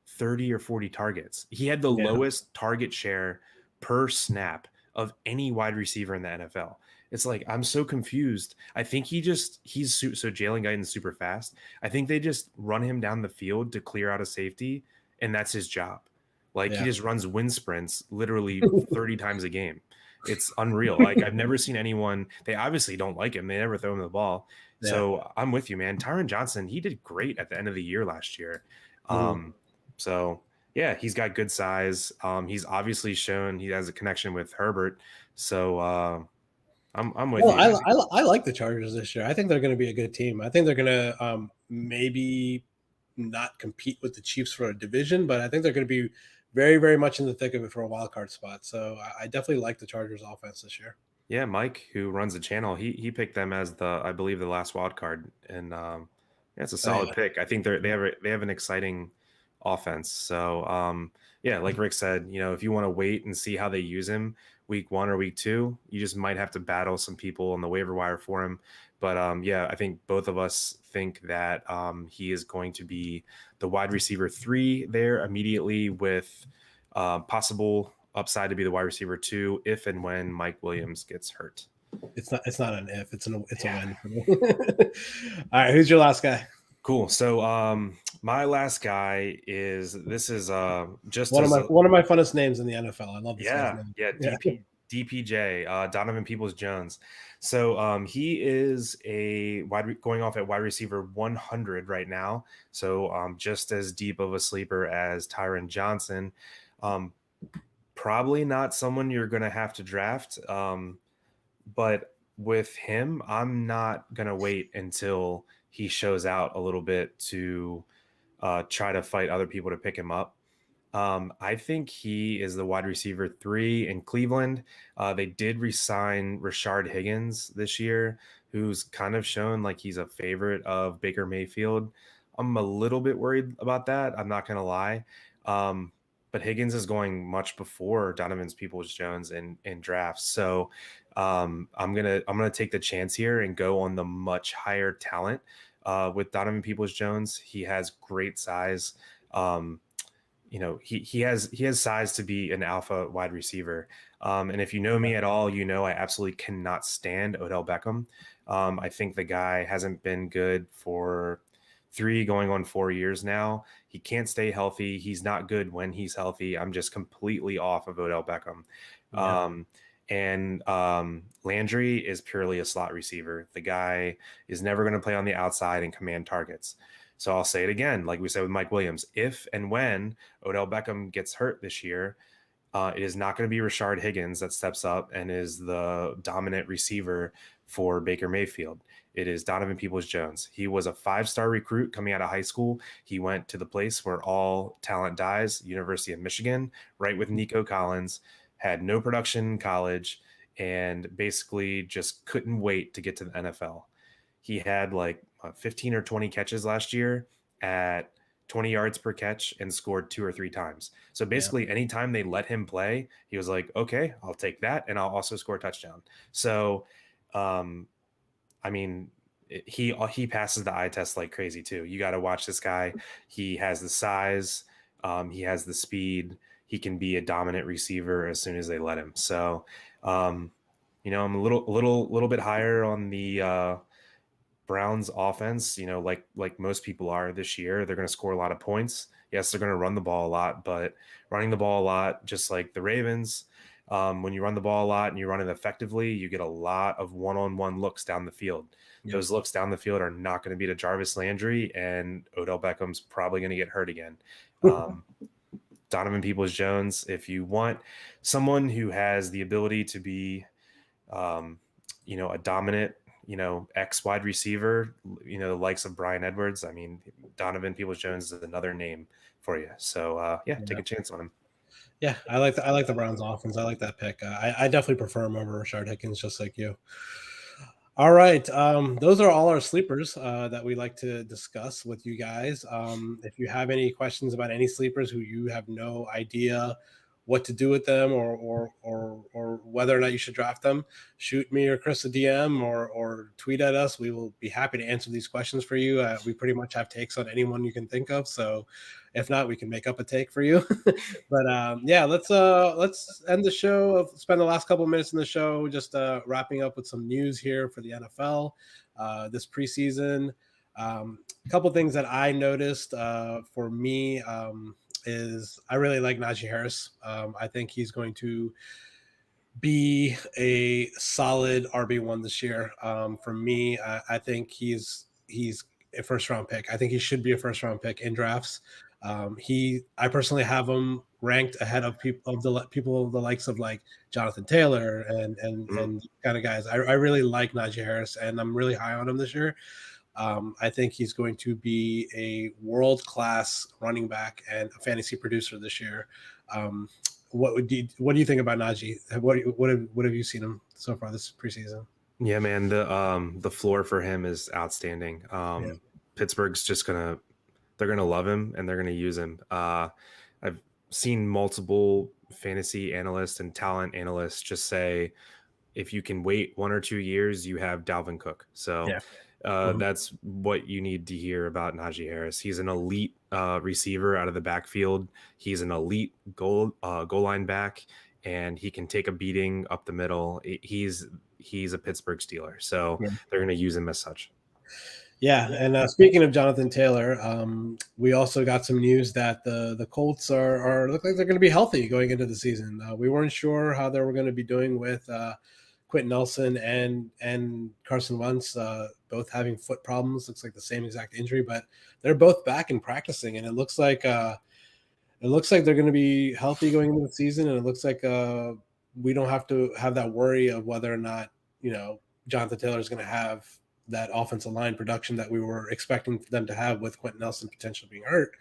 30 or 40 targets. He had the lowest target share per snap of any wide receiver in the NFL. It's like, I'm so confused. I think so Jalen Guyton's super fast. I think they just run him down the field to clear out a safety, and that's his job. Like he just runs wind sprints literally 30 times a game. It's unreal. Like I've never seen anyone, they obviously don't like him. They never throw him the ball. Yeah. So I'm with you, man. Tyron Johnson, he did great at the end of the year last year. So yeah, he's got good size. He's obviously shown he has a connection with Herbert. So I'm with you. I like the Chargers this year. I think they're going to be a good team. I think they're going to maybe not compete with the Chiefs for a division, but I think they're going to be very, very much in the thick of it for a wild card spot. So I definitely like the Chargers offense this year. Yeah, Mike, who runs the channel, he picked them as I believe the last wild card, and it's a solid pick. I think they have an exciting offense. So like Rick said, if you want to wait and see how they use him week 1 or week 2, you just might have to battle some people on the waiver wire for him. But yeah, I think both of us think that he is going to be the wide receiver 3 there immediately, with possible upside to be the wide receiver 2 if and when Mike Williams gets hurt. It's not an if, it's a win for me. All right, who's your last guy? Cool. So my last guy is just one of my funnest names in the NFL. I love this guy's name. DPJ, Donovan Peoples-Jones. So he is going off at wide receiver 100 right now. So just as deep of a sleeper as Tyron Johnson. Probably not someone you're going to have to draft. But with him, I'm not going to wait until he shows out a little bit to try to fight other people to pick him up. I think he is the wide receiver 3 in Cleveland. They did re-sign Rashard Higgins this year, who's kind of shown like he's a favorite of Baker Mayfield. I'm a little bit worried about that. I'm not going to lie. But Higgins is going much before Donovan Peoples-Jones in drafts. So I'm gonna take the chance here and go on the much higher talent with Donovan Peoples-Jones. He has great size. He has size to be an alpha wide receiver. And if you know me at all, I absolutely cannot stand Odell Beckham. I think the guy hasn't been good for 3 going on 4 years now. He can't stay healthy. He's not good when he's healthy. I'm just completely off of Odell Beckham. Yeah. Landry is purely a slot receiver. The guy is never going to play on the outside and command targets. So I'll say it again, like we said with Mike Williams, if and when Odell Beckham gets hurt this year, it is not going to be Rashard Higgins that steps up and is the dominant receiver for Baker Mayfield. It is Donovan Peoples-Jones. He was a 5-star recruit coming out of high school. He went to the place where all talent dies, University of Michigan, right with Nico Collins, had no production in college, and basically just couldn't wait to get to the NFL. He had like 15 or 20 catches last year at 20 yards per catch and scored 2 or 3 times. So basically anytime they let him play, he was like, okay, I'll take that. And I'll also score a touchdown. So, he passes the eye test like crazy too. You got to watch this guy. He has the size. He has the speed. He can be a dominant receiver as soon as they let him. So, I'm a little bit higher on the, Browns offense, like most people are this year. They're going to score a lot of points. Yes, they're going to run the ball a lot, but running the ball a lot, just like the Ravens, when you run the ball a lot and you run it effectively, you get a lot of one-on-one looks down the field. Yep. Those looks down the field are not going to be to Jarvis Landry, and Odell Beckham's probably going to get hurt again. Donovan Peoples-Jones, if you want someone who has the ability to be, a dominant, X wide receiver, the likes of Bryan Edwards. I mean, Donovan Peoples-Jones is another name for you. So take a chance on him. Yeah, I like the Browns offense. I like that pick. I definitely prefer him over Rashard Higgins, just like you. All right, those are all our sleepers that we like to discuss with you guys. If you have any questions about any sleepers who you have no idea what to do with them or whether or not you should draft them, shoot me or Chris a DM or tweet at us. We will be happy to answer these questions for you. We pretty much have takes on anyone you can think of. So if not, we can make up a take for you. But let's end the show. Spend the last couple of minutes in the show just wrapping up with some news here for the NFL this preseason. A couple things that I noticed for me is I really like Najee Harris. I think he's going to be a solid RB1 this year. For me, I think he's a first-round pick. I think he should be a first-round pick in drafts. I personally have him ranked ahead of people of the likes of like Jonathan Taylor and kind of guys. I really like Najee Harris, and I'm really high on him this year. I think he's going to be a world-class running back and a fantasy producer this year. What do you think about Najee? What have you seen him so far this preseason? Yeah, man, the floor for him is outstanding. Pittsburgh's they're gonna love him and they're gonna use him. I've seen multiple fantasy analysts and talent analysts just say if you can wait 1 or 2 years, you have Dalvin Cook. So Yeah. Mhm. that's what you need to hear about Najee Harris. He's an elite receiver out of the backfield. He's an elite goal line back, and he can take a beating up the middle. He's a Pittsburgh Steeler, so Yeah. they're going to use him as such. Yeah, and speaking of Jonathan Taylor, we also got some news that the Colts are look like they're going to be healthy going into the season. We weren't sure how they were going to be doing with Quentin Nelson and Carson Wentz, both having foot problems. Looks like the same exact injury, but they're both back and practicing, and it looks like they're going to be healthy going into the season, and it looks like we don't have to have that worry of whether or not Jonathan Taylor is going to have that offensive line production that we were expecting them to have with Quentin Nelson potentially being hurt,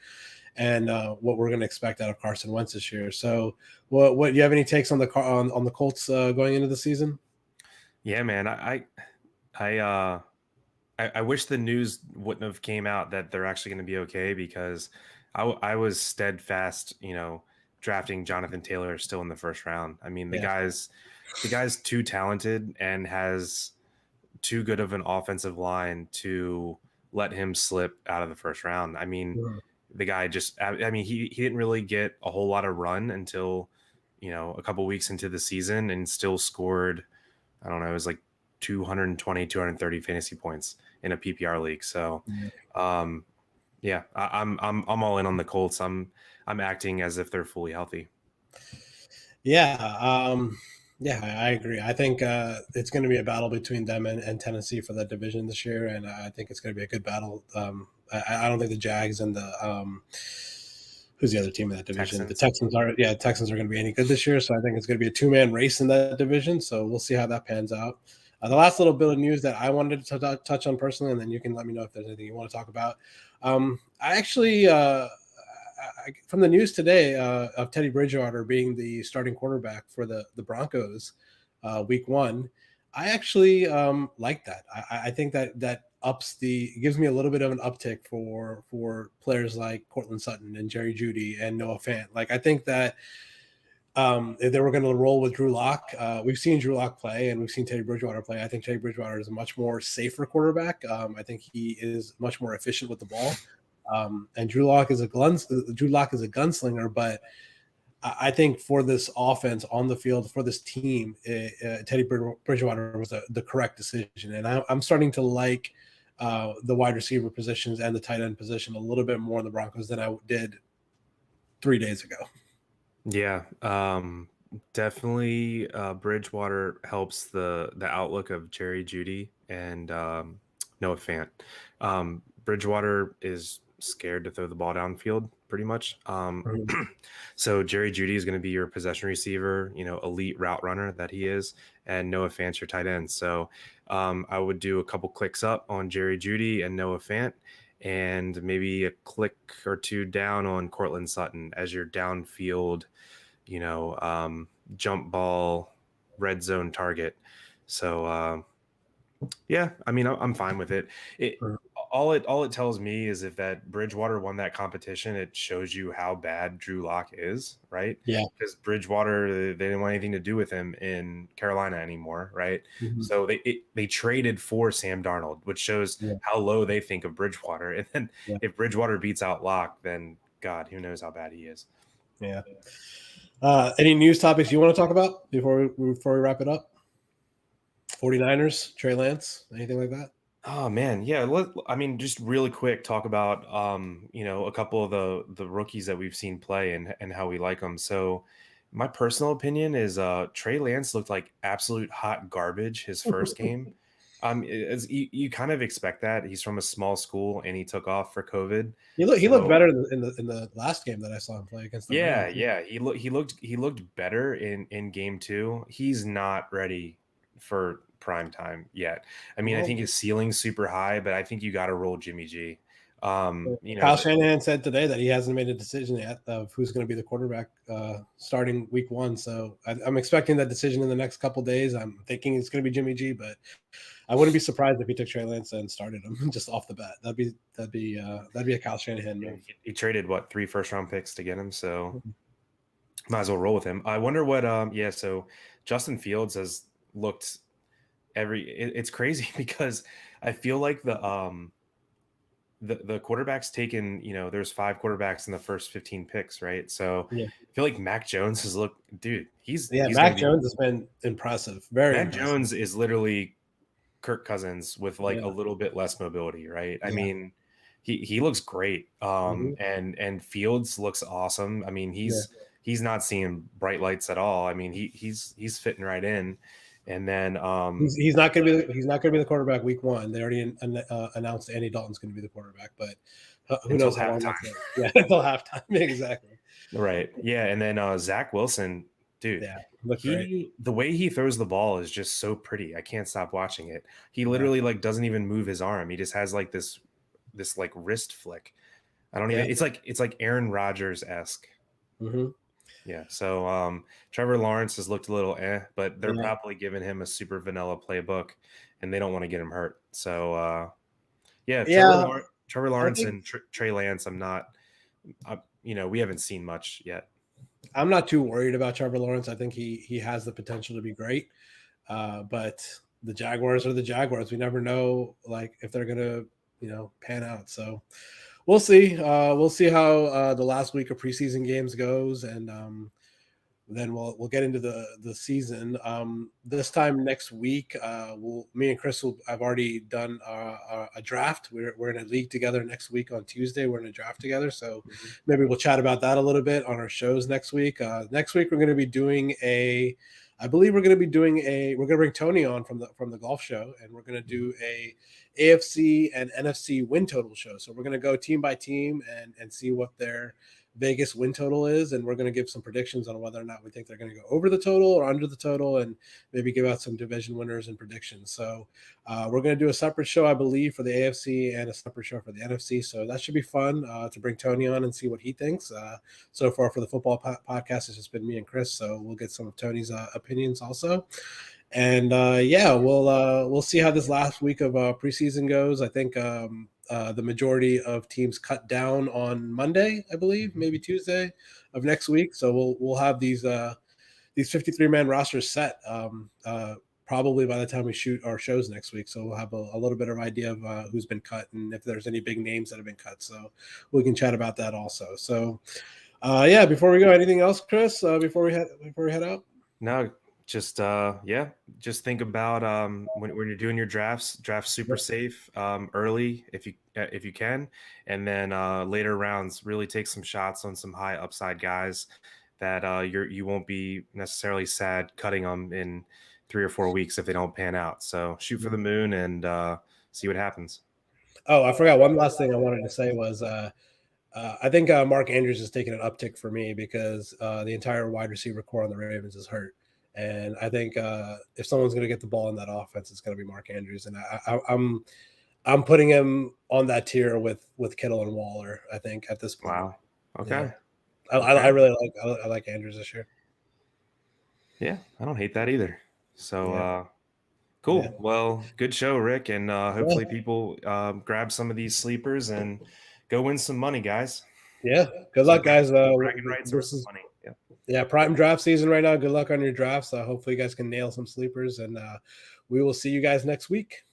and what we're going to expect out of Carson Wentz this year. So, what you have any takes on the Colts going into the season? Yeah, man, I wish the news wouldn't have came out that they're actually going to be okay, because I was steadfast, drafting Jonathan Taylor still in the first round. I mean, the guy's too talented and has too good of an offensive line to let him slip out of the first round. I mean, the guy he didn't really get a whole lot of run until, a couple weeks into the season, and still scored, I don't know, it was like 220, 230 fantasy points in a PPR league. So, I'm all in on the Colts. I'm acting as if they're fully healthy. Yeah. Yeah, I agree. I think it's going to be a battle between them and Tennessee for that division this year, and I think it's going to be a good battle. I don't think the Jags and the who's the other team in that division? Texans. The Texans are going to be any good this year, so I think it's going to be a two-man race in that division. So we'll see how that pans out. The last little bit of news that I wanted to touch on personally, and then you can let me know if there's anything you want to talk about. I actually. From the news today of Teddy Bridgewater being the starting quarterback for the Broncos week 1, I actually like that. I think that gives me a little bit of an uptick for players like Cortland Sutton and Jerry Jeudy and Noah Fant. Like, I think that if they were going to roll with Drew Lock, we've seen Drew Lock play and we've seen Teddy Bridgewater play. I think Teddy Bridgewater is a much more safer quarterback. I think he is much more efficient with the ball. And Drew Lock is a gunslinger, but I think for this offense on the field, for this team, Teddy Bridgewater was the correct decision. And I'm starting to like the wide receiver positions and the tight end position a little bit more in the Broncos than I did 3 days ago. Yeah, definitely. Bridgewater helps the outlook of Jerry Jeudy and Noah Fant. Bridgewater is scared to throw the ball downfield pretty much. So Jerry Jeudy is going to be your possession receiver, elite route runner that he is, and Noah Fant's your tight end. So I would do a couple clicks up on Jerry Jeudy and Noah Fant, and maybe a click or two down on Cortland Sutton as your downfield, jump ball, red zone target. So yeah, I mean, I'm fine with it. All it tells me is if that Bridgewater won that competition, it shows you how bad Drew Lock is, right? Yeah. Because Bridgewater, they didn't want anything to do with him in Carolina anymore, right? Mm-hmm. So they traded for Sam Darnold, which shows how low they think of Bridgewater. And then if Bridgewater beats out Lock, then God, who knows how bad he is. Yeah. Any news topics you want to talk about before we wrap it up? 49ers, Trey Lance, anything like that? Oh man, yeah. Just really quick, talk about a couple of the rookies that we've seen play and how we like them. So, my personal opinion is Trey Lance looked like absolute hot garbage his first game. You kind of expect that. He's from a small school and he took off for COVID. He looked better in the last game that I saw him play against the Rams. Yeah. He looked better in game 2. He's not ready for prime time yet. I mean, I think his ceiling's super high, but I think you got to roll Jimmy G. Kyle Shanahan said today that he hasn't made a decision yet of who's going to be the quarterback starting week 1. So I'm expecting that decision in the next couple days. I'm thinking it's going to be Jimmy G, but I wouldn't be surprised if he took Trey Lance and started him just off the bat. That'd be a Kyle Shanahan move. He traded 3 first-round picks to get him, so might as well roll with him. I wonder what. So Justin Fields has looked it's crazy because I feel like the quarterbacks taken, there's 5 quarterbacks in the first 15 picks, right? So Yeah. I feel like Mac Jones has looked, dude, he's Mac Jones has been impressive. Very Mac impressive. Jones is literally Kirk Cousins with like Yeah. a little bit less mobility, right? I Yeah. mean, he looks great. Mhm. And Fields looks awesome. I mean, he's not seeing bright lights at all. I mean, he's fitting right in. And then he's not going to be the quarterback week 1. They already announced Andy Dalton's going to be the quarterback, but who knows how long that's going. Yeah, until halftime. Exactly. Right. Yeah, and then Zach Wilson, dude. Yeah, look great. The way he throws the ball is just so pretty. I can't stop watching it. He literally like doesn't even move his arm. He just has like this like wrist flick. I don't even. It's like Aaron Rodgers-esque. Mm-hmm. Yeah. So Trevor Lawrence has looked a little but they're probably giving him a super vanilla playbook, and they don't want to get him hurt. So Trevor Lawrence and Trey Lance. I'm not. We haven't seen much yet. I'm not too worried about Trevor Lawrence. I think he has the potential to be great, but the Jaguars are the Jaguars. We never know like if they're gonna pan out. So we'll see. We'll see how the last week of preseason games goes, and then we'll get into the season. This time next week, me and Chris I've already done a draft. We're in a league together next week on Tuesday. We're in a draft together, so maybe we'll chat about that a little bit on our shows next week. Next week we're going to be doing we're going to bring Tony on from the golf show, and we're going to do a AFC and NFC win total show. So we're going to go team by team and see what their Vegas win total is, and we're going to give some predictions on whether or not we think they're going to go over the total or under the total, and maybe give out some division winners and predictions. So we're going to do a separate show, I believe, for the AFC and a separate show for the NFC. So that should be fun to bring Tony on and see what he thinks. So far for the football podcast, it's just been me and Chris. So we'll get some of Tony's opinions also. And we'll see how this last week of preseason goes. I think the majority of teams cut down on Monday, I believe, maybe Tuesday of next week. So we'll have these 53-man rosters set probably by the time we shoot our shows next week. So we'll have a little bit of idea of who's been cut and if there's any big names that have been cut. So we can chat about that also. So before we go, anything else, Chris? Before we head out? No. Just think about when you're doing your draft super safe early if you can, and then later rounds really take some shots on some high upside guys that you won't be necessarily sad cutting them in 3 or 4 weeks if they don't pan out. So shoot for the moon and see what happens. Oh, I forgot one last thing I wanted to say was I think Mark Andrews is taking an uptick for me because the entire wide receiver core on the Ravens is hurt. And I think if someone's going to get the ball in that offense, it's going to be Mark Andrews. And I'm putting him on that tier with Kittle and Waller, I think, at this point. Wow. Okay. Yeah. I really like Andrews this year. Yeah, I don't hate that either. So cool. Yeah. Well, good show, Rick. And hopefully people grab some of these sleepers and go win some money, guys. Yeah. Good luck, guys. Bragging rights or some money. Yeah. Yeah, prime draft season right now. Good luck on your drafts. Hopefully you guys can nail some sleepers, and we will see you guys next week.